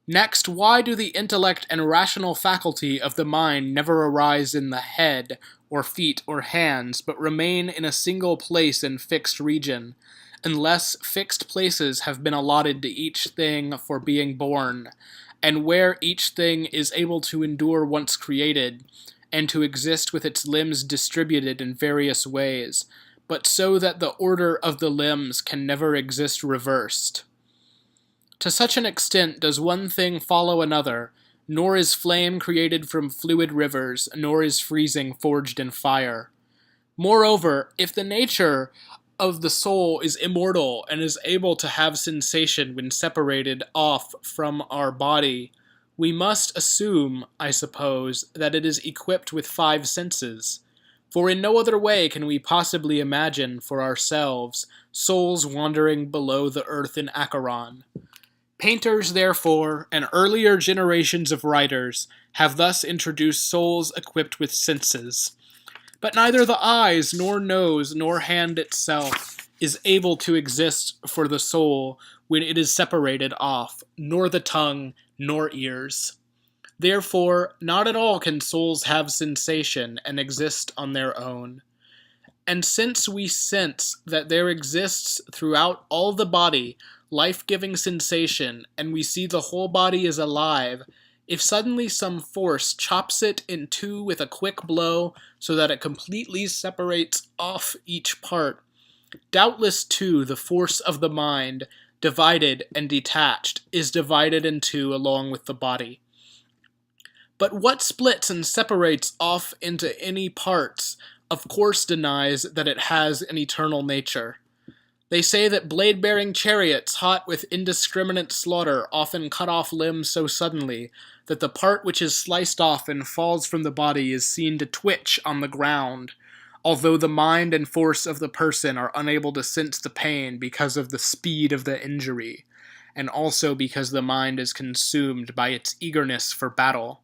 Next, why do the intellect and rational faculty of the mind never arise in the head, or feet, or hands, but remain in a single place and fixed region, unless fixed places have been allotted to each thing for being born, and where each thing is able to endure once created, and to exist with its limbs distributed in various ways, but so that the order of the limbs can never exist reversed? To such an extent does one thing follow another, nor is flame created from fluid rivers, nor is freezing forged in fire. Moreover, if the nature of the soul is immortal and is able to have sensation when separated off from our body, we must assume, I suppose, that it is equipped with 5 senses, for in no other way can we possibly imagine for ourselves souls wandering below the earth in Acheron. Painters, therefore, and earlier generations of writers have thus introduced souls equipped with senses. But neither the eyes, nor nose, nor hand itself is able to exist for the soul when it is separated off, nor the tongue, nor ears. Therefore, not at all can souls have sensation and exist on their own. And since we sense that there exists throughout all the body life-giving sensation, and we see the whole body is alive, if suddenly some force chops it in two with a quick blow so that it completely separates off each part, doubtless too the force of the mind, divided and detached, is divided in two along with the body. But what splits and separates off into any parts, of course denies that it has an eternal nature. They say that blade-bearing chariots, hot with indiscriminate slaughter, often cut off limbs so suddenly that the part which is sliced off and falls from the body is seen to twitch on the ground, although the mind and force of the person are unable to sense the pain because of the speed of the injury, and also because the mind is consumed by its eagerness for battle.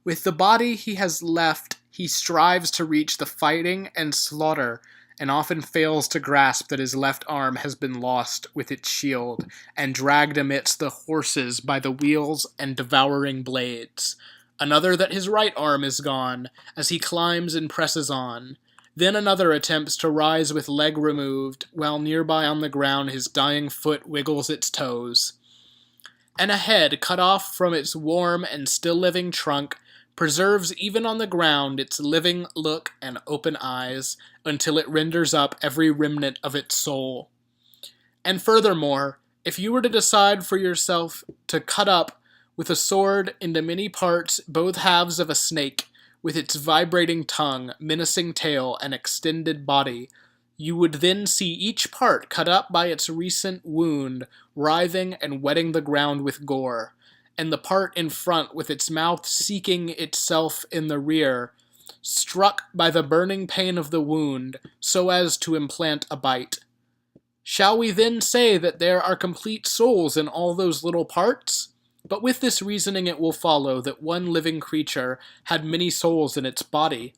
With the body he has left, he strives to reach the fighting and slaughter, and often fails to grasp that his left arm has been lost with its shield, and dragged amidst the horses by the wheels and devouring blades. Another that his right arm is gone, as he climbs and presses on. Then another attempts to rise with leg removed, while nearby on the ground his dying foot wiggles its toes. And a head, cut off from its warm and still-living trunk, preserves even on the ground its living look and open eyes, until it renders up every remnant of its soul. And furthermore, if you were to decide for yourself to cut up with a sword into many parts both halves of a snake, with its vibrating tongue, menacing tail, and extended body, you would then see each part cut up by its recent wound, writhing and wetting the ground with gore, and the part in front with its mouth seeking itself in the rear, struck by the burning pain of the wound, so as to implant a bite. Shall we then say that there are complete souls in all those little parts? But with this reasoning it will follow that one living creature had many souls in its body,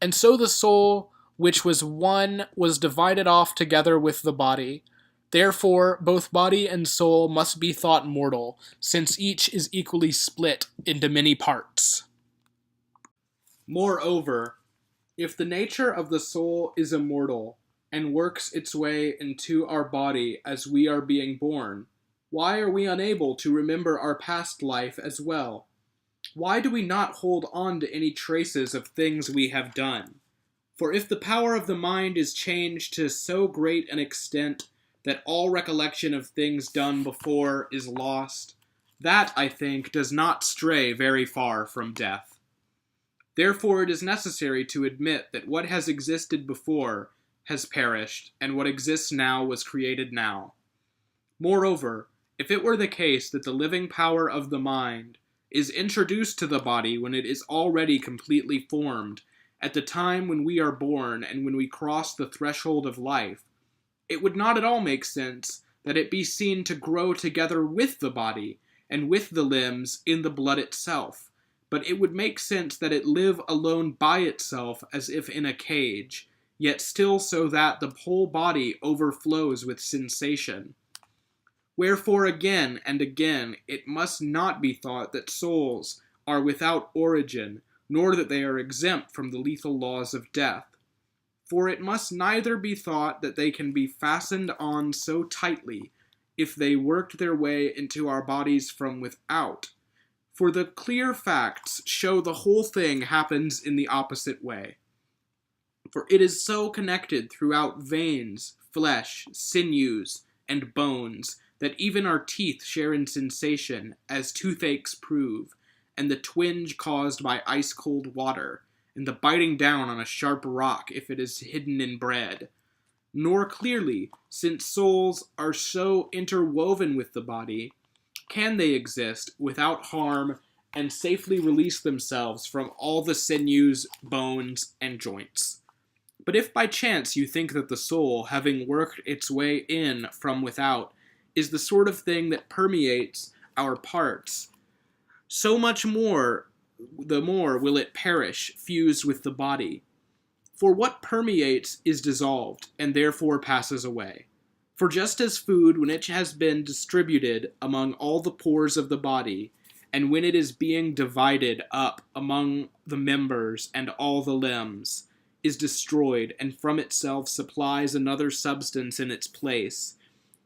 and so the soul which was one was divided off together with the body. Therefore, both body and soul must be thought mortal, since each is equally split into many parts. Moreover, if the nature of the soul is immortal, and works its way into our body as we are being born, why are we unable to remember our past life as well? Why do we not hold on to any traces of things we have done? For if the power of the mind is changed to so great an extent that all recollection of things done before is lost, that, I think, does not stray very far from death. Therefore it is necessary to admit that what has existed before has perished, and what exists now was created now. Moreover, if it were the case that the living power of the mind is introduced to the body when it is already completely formed, at the time when we are born and when we cross the threshold of life, it would not at all make sense that it be seen to grow together with the body and with the limbs in the blood itself, but it would make sense that it live alone by itself as if in a cage, yet still so that the whole body overflows with sensation. Wherefore again and again it must not be thought that souls are without origin, nor that they are exempt from the lethal laws of death. For it must neither be thought that they can be fastened on so tightly if they worked their way into our bodies from without. For the clear facts show the whole thing happens in the opposite way. For it is so connected throughout veins, flesh, sinews, and bones, that even our teeth share in sensation, as toothaches prove, and the twinge caused by ice-cold water, and the biting down on a sharp rock if it is hidden in bread. Nor clearly, since souls are so interwoven with the body, can they exist without harm and safely release themselves from all the sinews, bones, and joints. But if by chance you think that the soul, having worked its way in from without, is the sort of thing that permeates our parts, so much more, the more will it perish, fused with the body. For what permeates is dissolved, and therefore passes away. For just as food, when it has been distributed among all the pores of the body, and when it is being divided up among the members and all the limbs, is destroyed, and from itself supplies another substance in its place,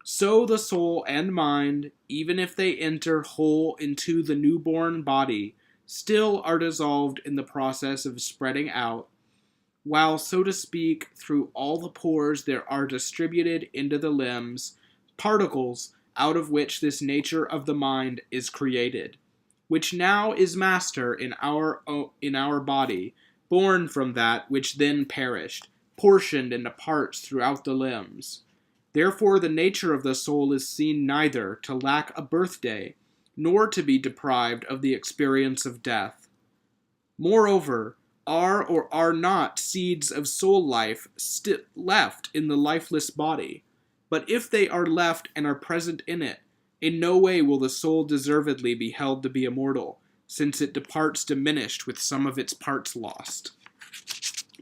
so the soul and mind, even if they enter whole into the newborn body, still are dissolved in the process of spreading out, while, so to speak, through all the pores there are distributed into the limbs particles out of which this nature of the mind is created. which now is master in our body, born from that which then perished, portioned into parts throughout the limbs. Therefore the nature of the soul is seen neither to lack a birthday, nor to be deprived of the experience of death. Moreover, are or are not seeds of soul life left in the lifeless body? But if they are left and are present in it, in no way will the soul deservedly be held to be immortal, since it departs diminished with some of its parts lost.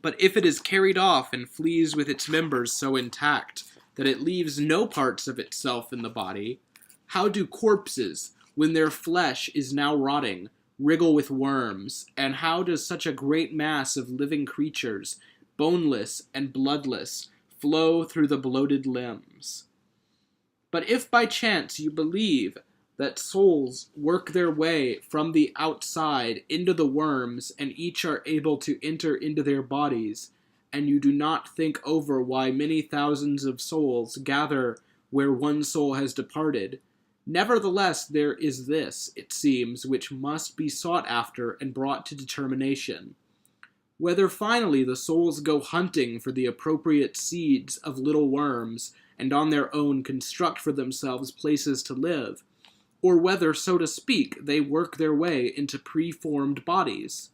But if it is carried off and flees with its members so intact that it leaves no parts of itself in the body, how do corpses, when their flesh is now rotting, wriggle with worms, and how does such a great mass of living creatures, boneless and bloodless, flow through the bloated limbs? But if by chance you believe that souls work their way from the outside into the worms, and each are able to enter into their bodies, and you do not think over why many thousands of souls gather where one soul has departed, nevertheless there is this, it seems, which must be sought after and brought to determination. Whether finally the souls go hunting for the appropriate seeds of little worms, and on their own construct for themselves places to live, or whether, so to speak, they work their way into preformed bodies.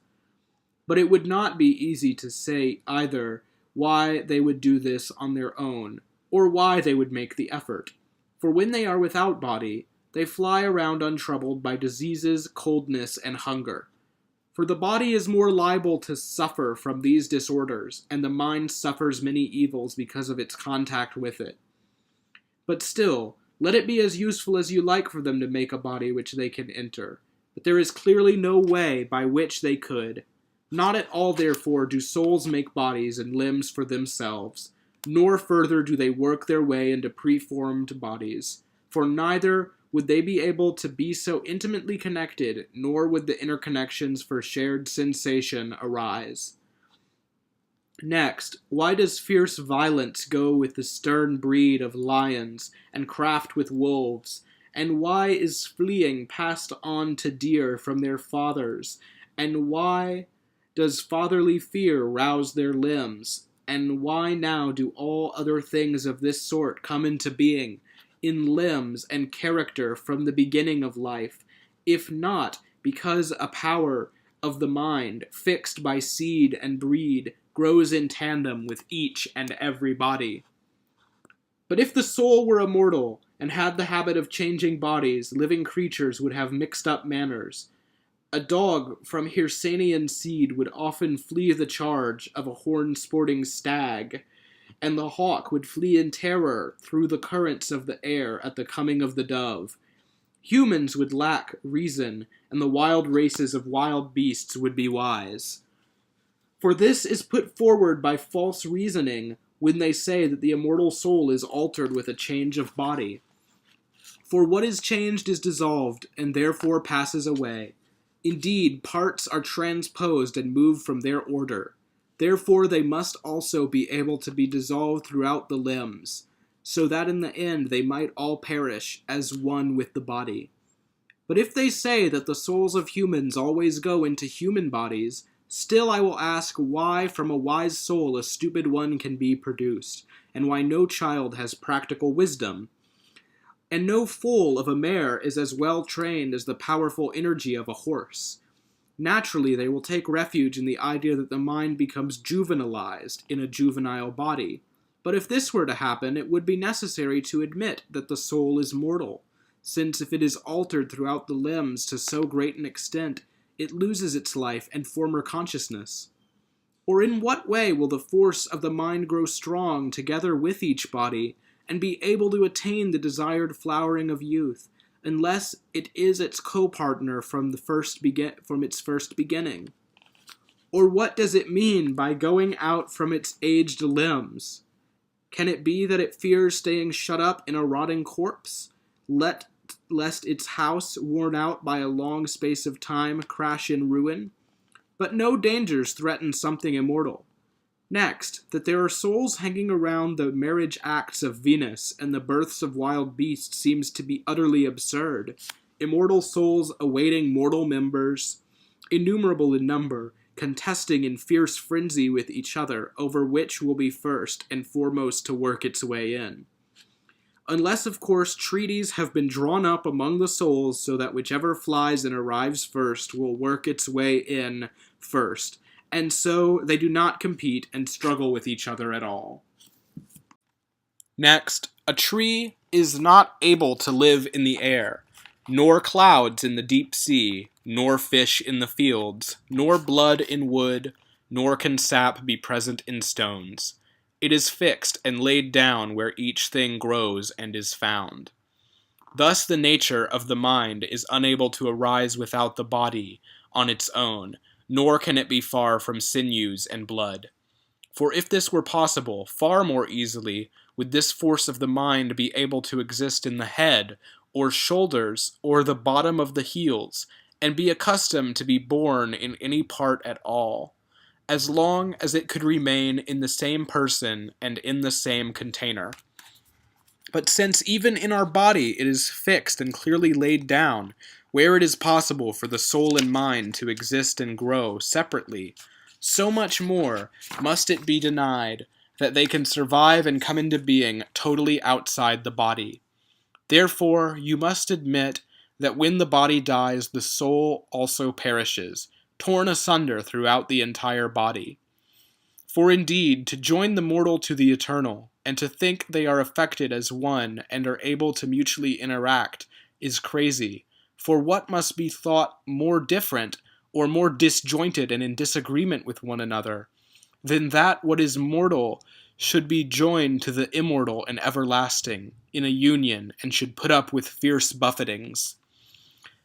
But it would not be easy to say either why they would do this on their own, or why they would make the effort. For when they are without body, they fly around untroubled by diseases, coldness, and hunger. For the body is more liable to suffer from these disorders, and the mind suffers many evils because of its contact with it. But still, let it be as useful as you like for them to make a body which they can enter. But there is clearly no way by which they could. Not at all, therefore, do souls make bodies and limbs for themselves, nor further do they work their way into preformed bodies. For neither would they be able to be so intimately connected, nor would the interconnections for shared sensation arise. Next, why does fierce violence go with the stern breed of lions, and craft with wolves? And why is fleeing passed on to deer from their fathers? And why does fatherly fear rouse their limbs? And why now do all other things of this sort come into being, in limbs and character from the beginning of life, if not because a power of the mind, fixed by seed and breed, grows in tandem with each and every body? But if the soul were immortal, and had the habit of changing bodies, living creatures would have mixed up manners. A dog from Hirsanian seed would often flee the charge of a horn-sporting stag, and the hawk would flee in terror through the currents of the air at the coming of the dove. Humans would lack reason, and the wild races of wild beasts would be wise. For this is put forward by false reasoning when they say that the immortal soul is altered with a change of body. For what is changed is dissolved, and therefore passes away. Indeed, parts are transposed and moved from their order. Therefore they must also be able to be dissolved throughout the limbs, so that in the end they might all perish as one with the body. But if they say that the souls of humans always go into human bodies, still I will ask why from a wise soul a stupid one can be produced, and why no child has practical wisdom. And no foal of a mare is as well trained as the powerful energy of a horse. Naturally, they will take refuge in the idea that the mind becomes juvenilized in a juvenile body. But if this were to happen, it would be necessary to admit that the soul is mortal, since if it is altered throughout the limbs to so great an extent, it loses its life and former consciousness. Or in what way will the force of the mind grow strong together with each body, and be able to attain the desired flowering of youth, unless it is its co-partner from its first beginning? Or what does it mean by going out from its aged limbs? Can it be that it fears staying shut up in a rotting corpse, lest its house, worn out by a long space of time, crash in ruin? But no dangers threaten something immortal. Next, that there are souls hanging around the marriage acts of Venus and the births of wild beasts seems to be utterly absurd. immortal souls awaiting mortal members, innumerable in number, contesting in fierce frenzy with each other over which will be first and foremost to work its way in. Unless, of course, treaties have been drawn up among the souls so that whichever flies and arrives first will work its way in first, and so they do not compete and struggle with each other at all. Next, a tree is not able to live in the air, nor clouds in the deep sea, nor fish in the fields, nor blood in wood, nor can sap be present in stones. It is fixed and laid down where each thing grows and is found. Thus the nature of the mind is unable to arise without the body on its own, nor can it be far from sinews and blood. For if this were possible, far more easily would this force of the mind be able to exist in the head, or shoulders, or the bottom of the heels, and be accustomed to be born in any part at all, as long as it could remain in the same person and in the same container. But since even in our body it is fixed and clearly laid down, where it is possible for the soul and mind to exist and grow separately, so much more must it be denied that they can survive and come into being totally outside the body. Therefore, you must admit that when the body dies, the soul also perishes, torn asunder throughout the entire body. For indeed, to join the mortal to the eternal, and to think they are affected as one and are able to mutually interact, is crazy. For what must be thought more different, or more disjointed and in disagreement with one another, than that what is mortal should be joined to the immortal and everlasting, in a union, and should put up with fierce buffetings?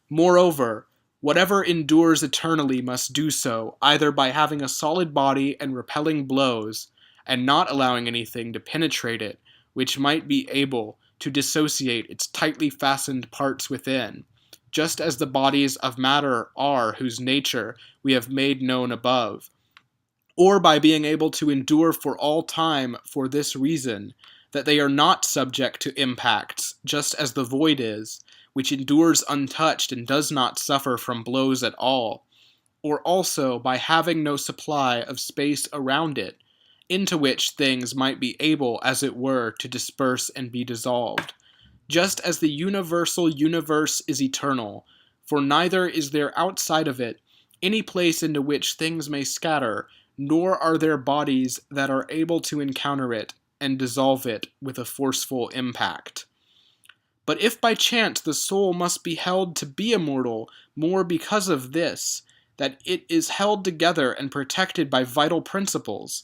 Moreover, whatever endures eternally must do so, either by having a solid body and repelling blows, and not allowing anything to penetrate it, which might be able to dissociate its tightly fastened parts within, just as the bodies of matter are whose nature we have made known above, or by being able to endure for all time for this reason, that they are not subject to impacts, just as the void is, which endures untouched and does not suffer from blows at all, or also by having no supply of space around it, into which things might be able, as it were, to disperse and be dissolved. Just as the universal universe is eternal, for neither is there outside of it any place into which things may scatter, nor are there bodies that are able to encounter it and dissolve it with a forceful impact. But if by chance the soul must be held to be immortal more because of this, that it is held together and protected by vital principles,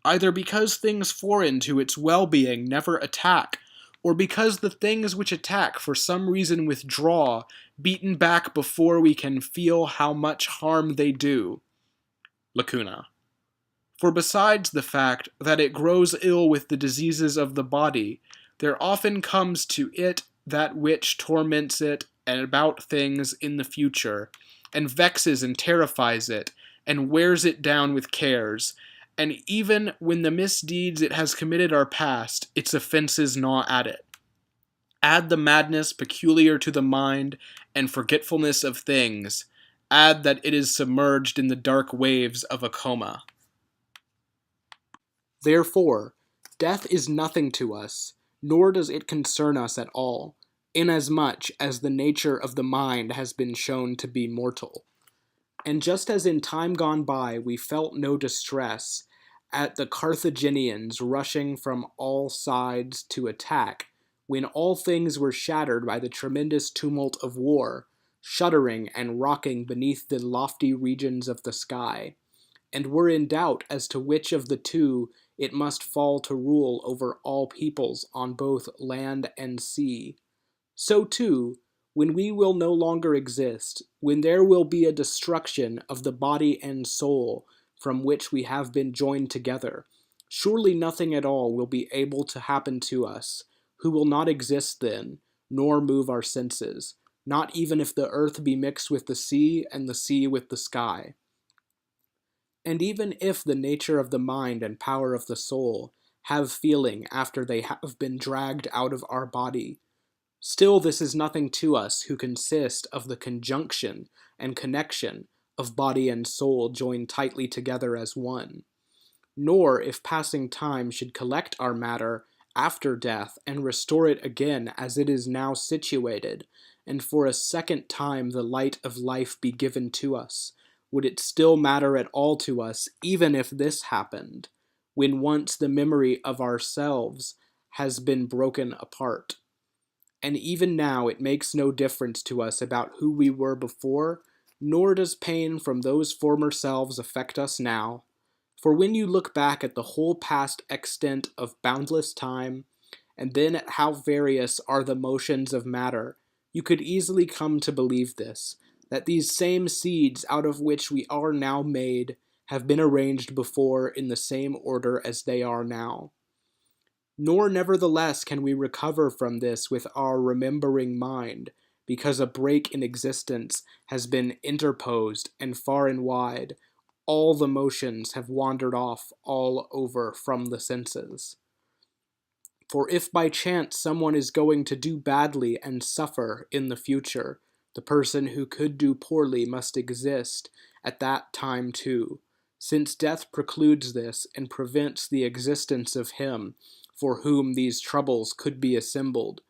either because things foreign to its well-being never attack, or because the things which attack for some reason withdraw, beaten back before we can feel how much harm they do. Lacuna. For besides the fact that it grows ill with the diseases of the body, there often comes to it that which torments it and about things in the future, and vexes and terrifies it, and wears it down with cares, and even when the misdeeds it has committed are past, its offenses gnaw at it. Add the madness peculiar to the mind, and forgetfulness of things. Add that it is submerged in the dark waves of a coma. Therefore, death is nothing to us, nor does it concern us at all, inasmuch as the nature of the mind has been shown to be mortal. And just as in time gone by we felt no distress at the Carthaginians rushing from all sides to attack, when all things were shattered by the tremendous tumult of war, shuddering and rocking beneath the lofty regions of the sky, and were in doubt as to which of the two it must fall to rule over all peoples on both land and sea. So too, when we will no longer exist, when there will be a destruction of the body and soul from which we have been joined together, surely nothing at all will be able to happen to us, who will not exist then, nor move our senses, not even if the earth be mixed with the sea and the sea with the sky. And even if the nature of the mind and power of the soul have feeling after they have been dragged out of our body, Still, this is nothing to us who consist of the conjunction and connection of body and soul joined tightly together as one. Nor, if passing time should collect our matter after death and restore it again as it is now situated, and for a second time the light of life be given to us, would it still matter at all to us, even if this happened, when once the memory of ourselves has been broken apart? And even now it makes no difference to us about who we were before, nor does pain from those former selves affect us now. For when you look back at the whole past extent of boundless time, and then at how various are the motions of matter, you could easily come to believe this, that these same seeds out of which we are now made have been arranged before in the same order as they are now. Nor nevertheless can we recover from this with our remembering mind, because a break in existence has been interposed, and far and wide, all the motions have wandered off all over from the senses. For if by chance someone is going to do badly and suffer in the future, the person who could do poorly must exist at that time too, since death precludes this and prevents the existence of him for whom these troubles could be assembled.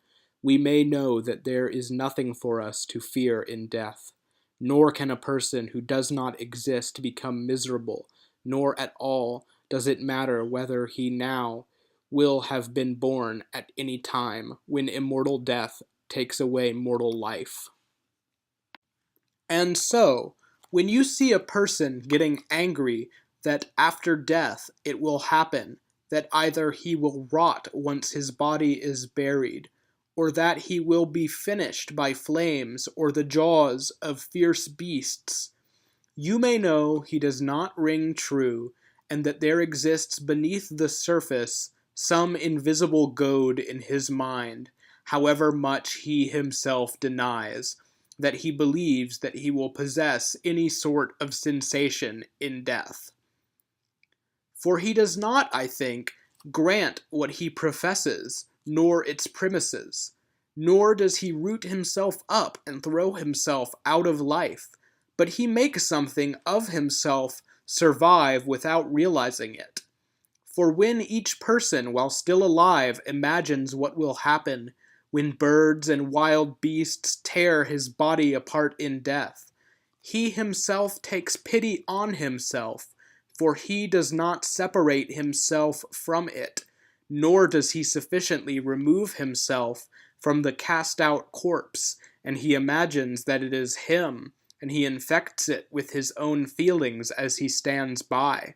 We may know that there is nothing for us to fear in death, nor can a person who does not exist become miserable, nor at all does it matter whether he now will have been born at any time when immortal death takes away mortal life. And so, when you see a person getting angry that after death it will happen that either he will rot once his body is buried, or that he will be finished by flames or the jaws of fierce beasts, you may know he does not ring true, and that there exists beneath the surface some invisible goad in his mind, however much he himself denies that he believes that he will possess any sort of sensation in death. For he does not, I think, grant what he professes, nor its premises, nor does he root himself up and throw himself out of life, but he makes something of himself survive without realizing it. For when each person, while still alive, imagines what will happen when birds and wild beasts tear his body apart in death, he himself takes pity on himself, for he does not separate himself from it, nor does he sufficiently remove himself from the cast-out corpse, and he imagines that it is him, and he infects it with his own feelings as he stands by.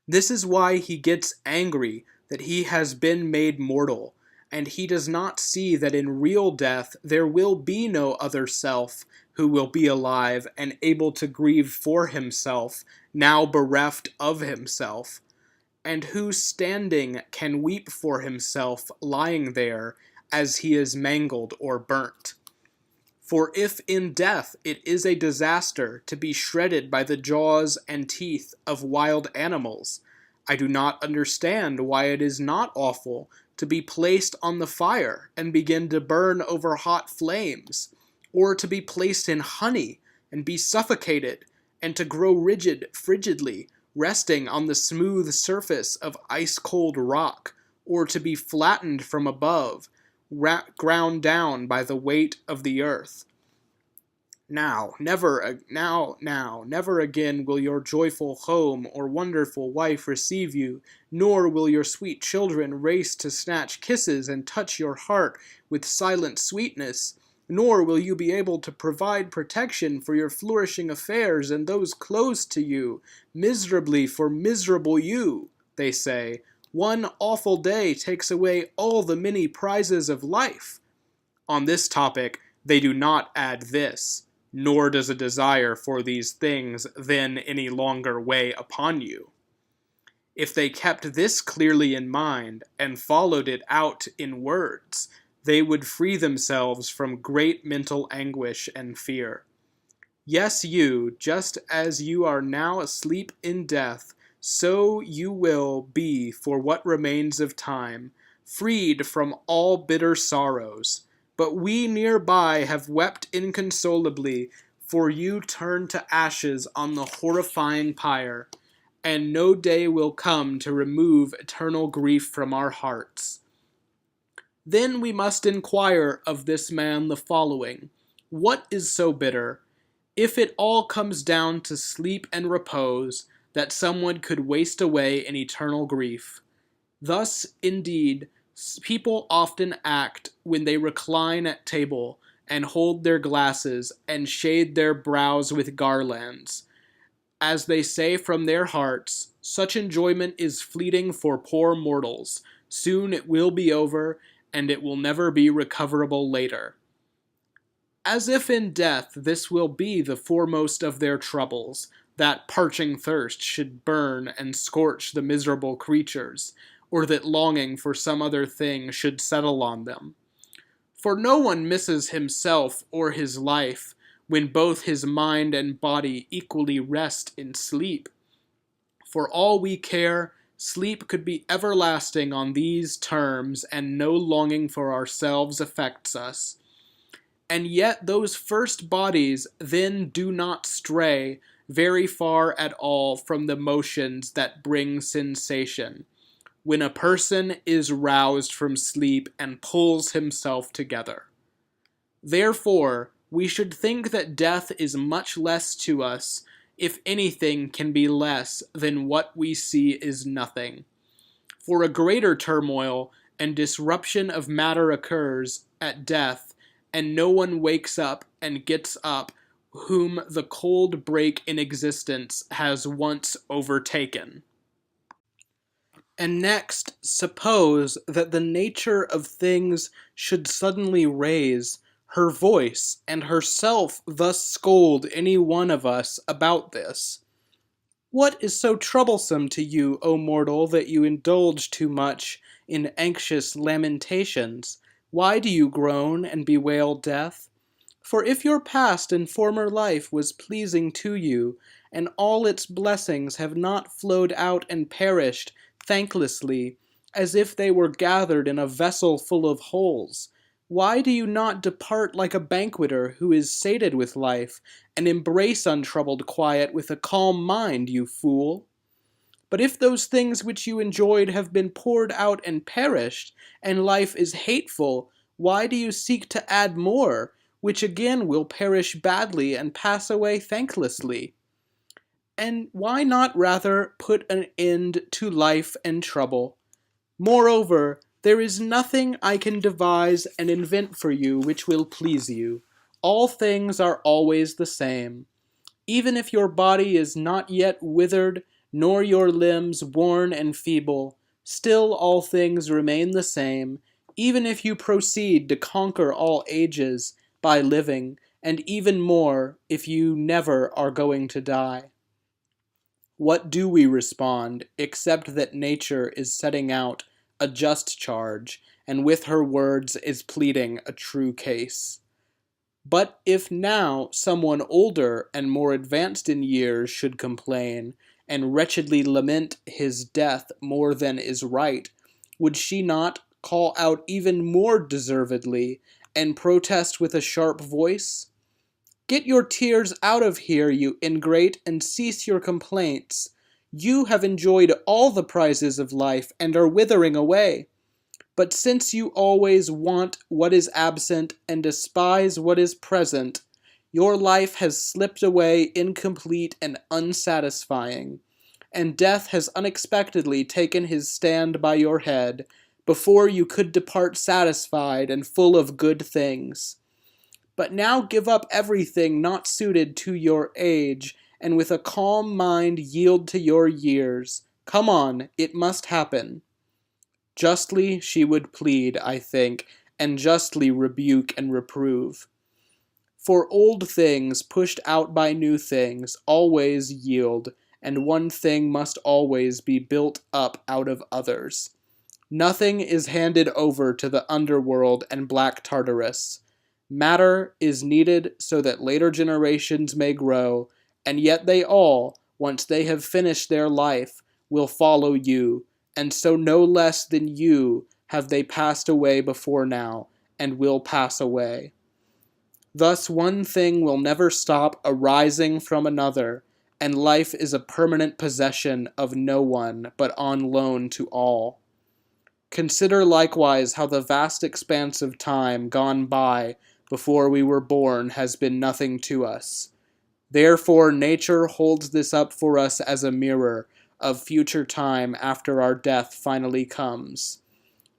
This is why he gets angry that he has been made mortal, and he does not see that in real death there will be no other self who will be alive and able to grieve for himself, now bereft of himself, and who standing can weep for himself lying there as he is mangled or burnt. For if in death it is a disaster to be shredded by the jaws and teeth of wild animals, I do not understand why it is not awful to be placed on the fire and begin to burn over hot flames, or to be placed in honey and be suffocated, and to grow rigid frigidly, resting on the smooth surface of ice-cold rock, or to be flattened from above, ground down by the weight of the earth. Never again will your joyful home or wonderful wife receive you, nor will your sweet children race to snatch kisses and touch your heart with silent sweetness, nor will you be able to provide protection for your flourishing affairs and those close to you. Miserably for miserable you, they say. One awful day takes away all the many prizes of life. On this topic, they do not add this, nor does a desire for these things then any longer weigh upon you. If they kept this clearly in mind and followed it out in words, they would free themselves from great mental anguish and fear. Yes, you, just as you are now asleep in death, so you will be for what remains of time, freed from all bitter sorrows. But we nearby have wept inconsolably, for you turned to ashes on the horrifying pyre, and no day will come to remove eternal grief from our hearts. Then we must inquire of this man the following: what is so bitter, if it all comes down to sleep and repose, that someone could waste away in eternal grief? Thus, indeed, people often act when they recline at table, and hold their glasses, and shade their brows with garlands. As they say from their hearts, such enjoyment is fleeting for poor mortals. Soon it will be over, and it will never be recoverable later. As if in death this will be the foremost of their troubles, that parching thirst should burn and scorch the miserable creatures, or that longing for some other thing should settle on them. For no one misses himself or his life, when both his mind and body equally rest in sleep. For all we care, sleep could be everlasting on these terms, and no longing for ourselves affects us. And yet those first bodies then do not stray very far at all from the motions that bring sensation, when a person is roused from sleep and pulls himself together. Therefore, we should think that death is much less to us, if anything can be less than what we see is nothing. For a greater turmoil and disruption of matter occurs at death, and no one wakes up and gets up whom the cold break in existence has once overtaken. And next, suppose that the nature of things should suddenly raise her voice, and herself thus scold any one of us about this. What is so troublesome to you, O mortal, that you indulge too much in anxious lamentations? Why do you groan and bewail death? For if your past and former life was pleasing to you, and all its blessings have not flowed out and perished thanklessly, as if they were gathered in a vessel full of holes, why do you not depart like a banqueter who is sated with life, and embrace untroubled quiet with a calm mind, you fool? But if those things which you enjoyed have been poured out and perished, and life is hateful, why do you seek to add more, which again will perish badly and pass away thanklessly? And why not rather put an end to life and trouble? Moreover, there is nothing I can devise and invent for you which will please you. All things are always the same. Even if your body is not yet withered, nor your limbs worn and feeble, still all things remain the same, even if you proceed to conquer all ages by living, and even more if you never are going to die. What do we respond, except that nature is setting out a just charge, and with her words is pleading a true case? But if now someone older and more advanced in years should complain, and wretchedly lament his death more than is right, would she not call out even more deservedly, and protest with a sharp voice? Get your tears out of here, you ingrate, and cease your complaints. You have enjoyed all the prizes of life, and are withering away. But since you always want what is absent, and despise what is present, your life has slipped away incomplete and unsatisfying, and death has unexpectedly taken his stand by your head, before you could depart satisfied and full of good things. But now give up everything not suited to your age, and with a calm mind yield to your years. Come on, it must happen. Justly she would plead, I think, and justly rebuke and reprove. For old things, pushed out by new things, always yield, and one thing must always be built up out of others. Nothing is handed over to the underworld and black Tartarus. Matter is needed so that later generations may grow, and yet they all, once they have finished their life, will follow you, and so no less than you have they passed away before now, and will pass away. Thus one thing will never stop arising from another, and life is a permanent possession of no one, but on loan to all. Consider likewise how the vast expanse of time gone by before we were born has been nothing to us. Therefore nature holds this up for us as a mirror of future time after our death finally comes.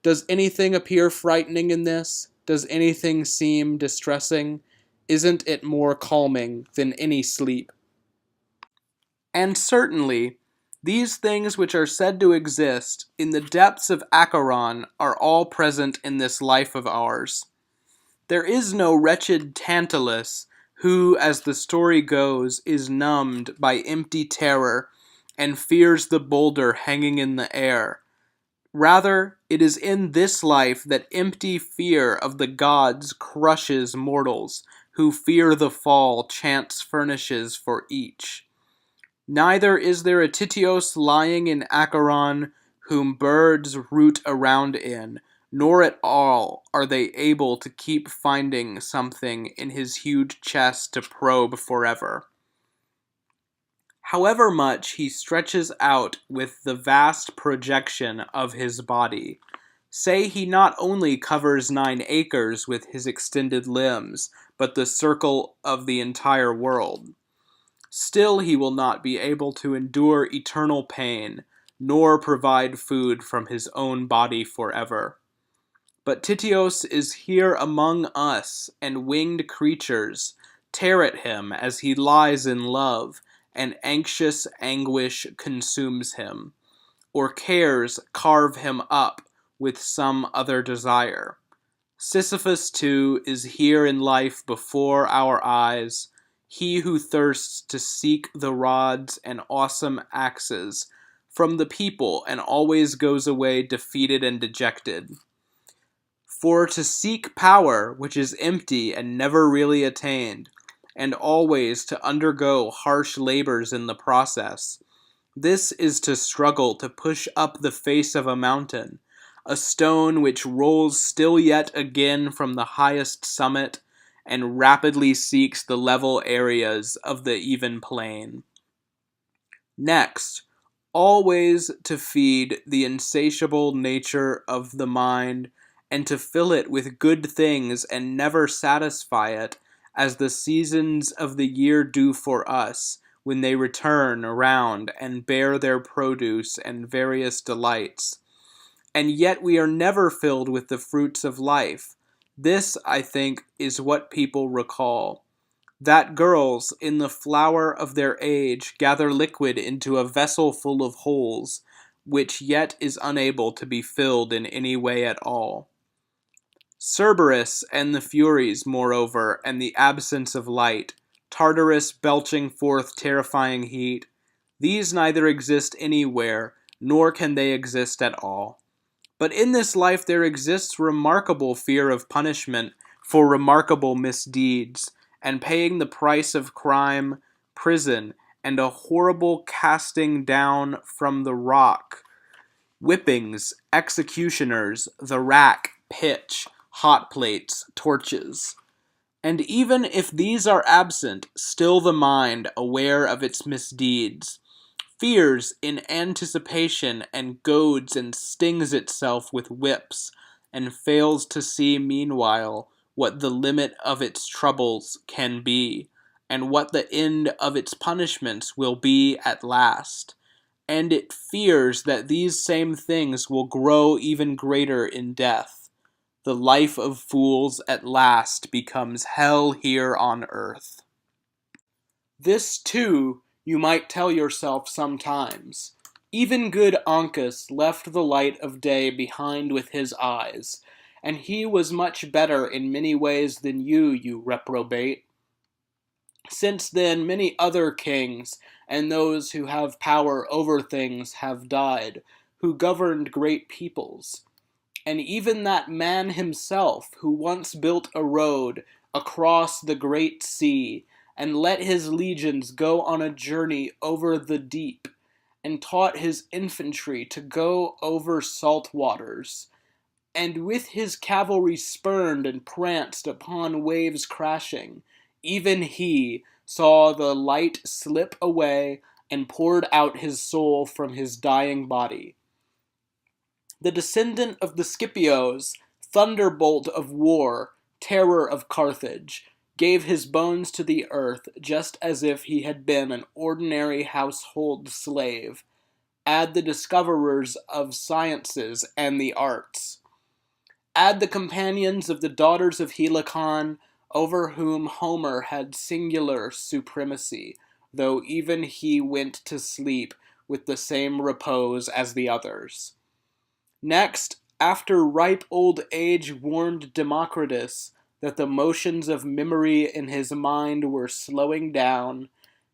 Does anything appear frightening in this? Does anything seem distressing? Isn't it more calming than any sleep? And certainly, these things which are said to exist in the depths of Acheron are all present in this life of ours. There is no wretched Tantalus who, as the story goes, is numbed by empty terror and fears the boulder hanging in the air. Rather, it is in this life that empty fear of the gods crushes mortals, who fear the fall chance furnishes for each. Neither is there a Tityos lying in Acheron whom birds root around in, nor at all are they able to keep finding something in his huge chest to probe forever. However much he stretches out with the vast projection of his body, say he not only covers 9 acres with his extended limbs, but the circle of the entire world. Still he will not be able to endure eternal pain, nor provide food from his own body forever. But Tityos is here among us, and winged creatures tear at him as he lies in love, and anxious anguish consumes him, or cares carve him up with some other desire. Sisyphus, too, is here in life before our eyes, he who thirsts to seek the rods and awesome axes from the people and always goes away defeated and dejected. For to seek power which is empty and never really attained, and always to undergo harsh labors in the process, this is to struggle to push up the face of a mountain, a stone which rolls still yet again from the highest summit, and rapidly seeks the level areas of the even plain. Next, always to feed the insatiable nature of the mind, and to fill it with good things and never satisfy it, as the seasons of the year do for us, when they return around and bear their produce and various delights. And yet we are never filled with the fruits of life. This, I think, is what people recall. That girls, in the flower of their age, gather liquid into a vessel full of holes, which yet is unable to be filled in any way at all. Cerberus and the Furies, moreover, and the absence of light, Tartarus belching forth terrifying heat, these neither exist anywhere, nor can they exist at all. But in this life there exists remarkable fear of punishment for remarkable misdeeds, and paying the price of crime, prison, and a horrible casting down from the rock, whippings, executioners, the rack, pitch, hot plates, torches. And even if these are absent, still the mind, aware of its misdeeds, fears in anticipation and goads and stings itself with whips, and fails to see meanwhile what the limit of its troubles can be, and what the end of its punishments will be at last. And it fears that these same things will grow even greater in death. The life of fools at last becomes hell here on earth. This, too, you might tell yourself sometimes. Even good Ancus left the light of day behind with his eyes, and he was much better in many ways than you reprobate. Since then many other kings, and those who have power over things, have died, who governed great peoples. And even that man himself, who once built a road across the great sea, and let his legions go on a journey over the deep, and taught his infantry to go over salt waters, and with his cavalry spurned and pranced upon waves crashing, even he saw the light slip away and poured out his soul from his dying body. The descendant of the Scipios, thunderbolt of war, terror of Carthage, gave his bones to the earth just as if he had been an ordinary household slave. Add the discoverers of sciences and the arts. Add the companions of the daughters of Helicon, over whom Homer had singular supremacy, though even he went to sleep with the same repose as the others. Next, after ripe old age warned Democritus that the motions of memory in his mind were slowing down,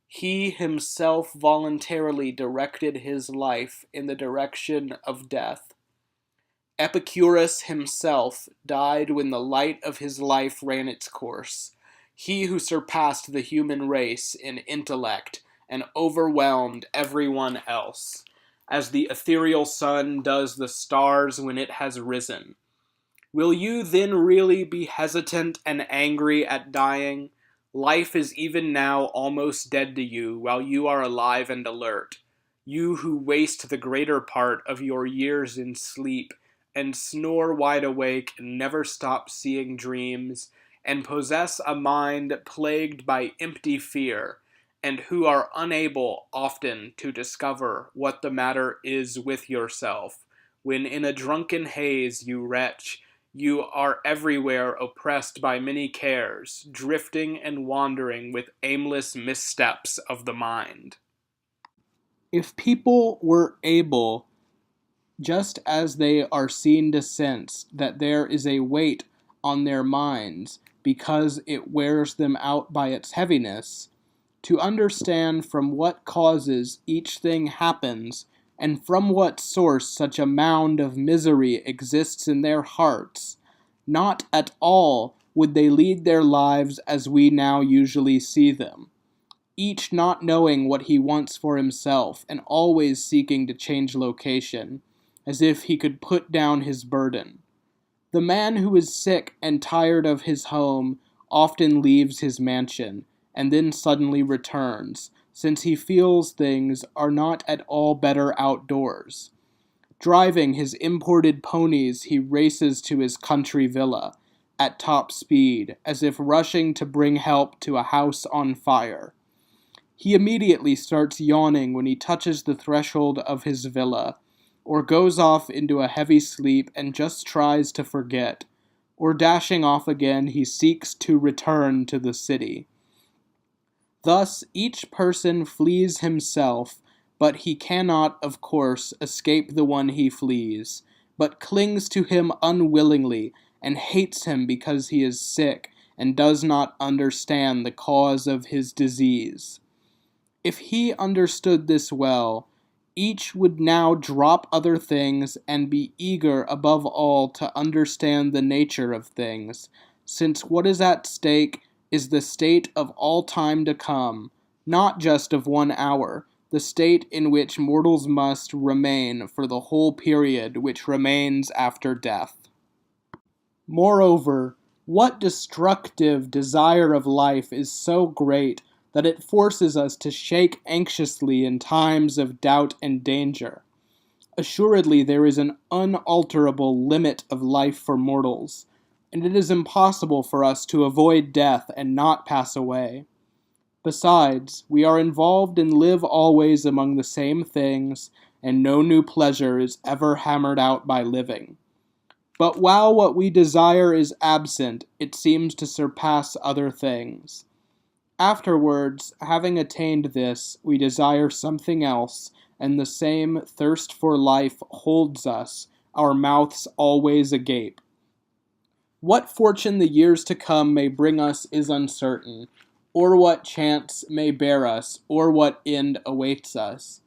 he himself voluntarily directed his life in the direction of death. Epicurus himself died when the light of his life ran its course, he who surpassed the human race in intellect and overwhelmed everyone else, as the ethereal sun does the stars when it has risen. Will you then really be hesitant and angry at dying? Life is even now almost dead to you while you are alive and alert. You who waste the greater part of your years in sleep and snore wide awake and never stop seeing dreams, and possess a mind plagued by empty fear, and who are unable often to discover what the matter is with yourself, when in a drunken haze you retch, you are everywhere oppressed by many cares, drifting and wandering with aimless missteps of the mind. If people were able, just as they are seen to sense that there is a weight on their minds because it wears them out by its heaviness, to understand from what causes each thing happens, and from what source such a mound of misery exists in their hearts, not at all would they lead their lives as we now usually see them, each not knowing what he wants for himself and always seeking to change location, as if he could put down his burden. The man who is sick and tired of his home often leaves his mansion, and then suddenly returns, since he feels things are not at all better outdoors. Driving his imported ponies, he races to his country villa, at top speed, as if rushing to bring help to a house on fire. He immediately starts yawning when he touches the threshold of his villa, or goes off into a heavy sleep and just tries to forget, or dashing off again he seeks to return to the city. Thus each person flees himself, but he cannot, of course, escape the one he flees, but clings to him unwillingly and hates him because he is sick and does not understand the cause of his disease. If he understood this well, each would now drop other things and be eager above all to understand the nature of things, since what is at stake is the state of all time to come, not just of 1 hour, the state in which mortals must remain for the whole period which remains after death. Moreover, what destructive desire of life is so great that it forces us to shake anxiously in times of doubt and danger? Assuredly, there is an unalterable limit of life for mortals, and it is impossible for us to avoid death and not pass away. Besides, we are involved and live always among the same things, and no new pleasure is ever hammered out by living. But while what we desire is absent, it seems to surpass other things. Afterwards, having attained this, we desire something else, and the same thirst for life holds us, our mouths always agape. What fortune the years to come may bring us is uncertain, or what chance may bear us, or what end awaits us.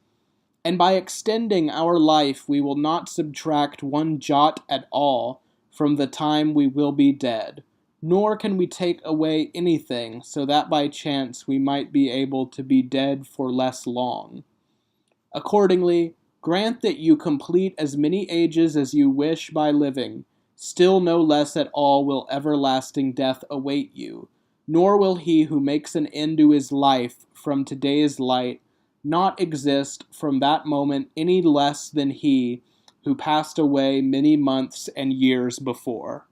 And by extending our life we will not subtract 1 jot at all from the time we will be dead, nor can we take away anything so that by chance we might be able to be dead for less long. Accordingly, grant that you complete as many ages as you wish by living, Still no less at all will everlasting death await you, nor will he who makes an end to his life from today's light not exist from that moment any less than he who passed away many months and years before.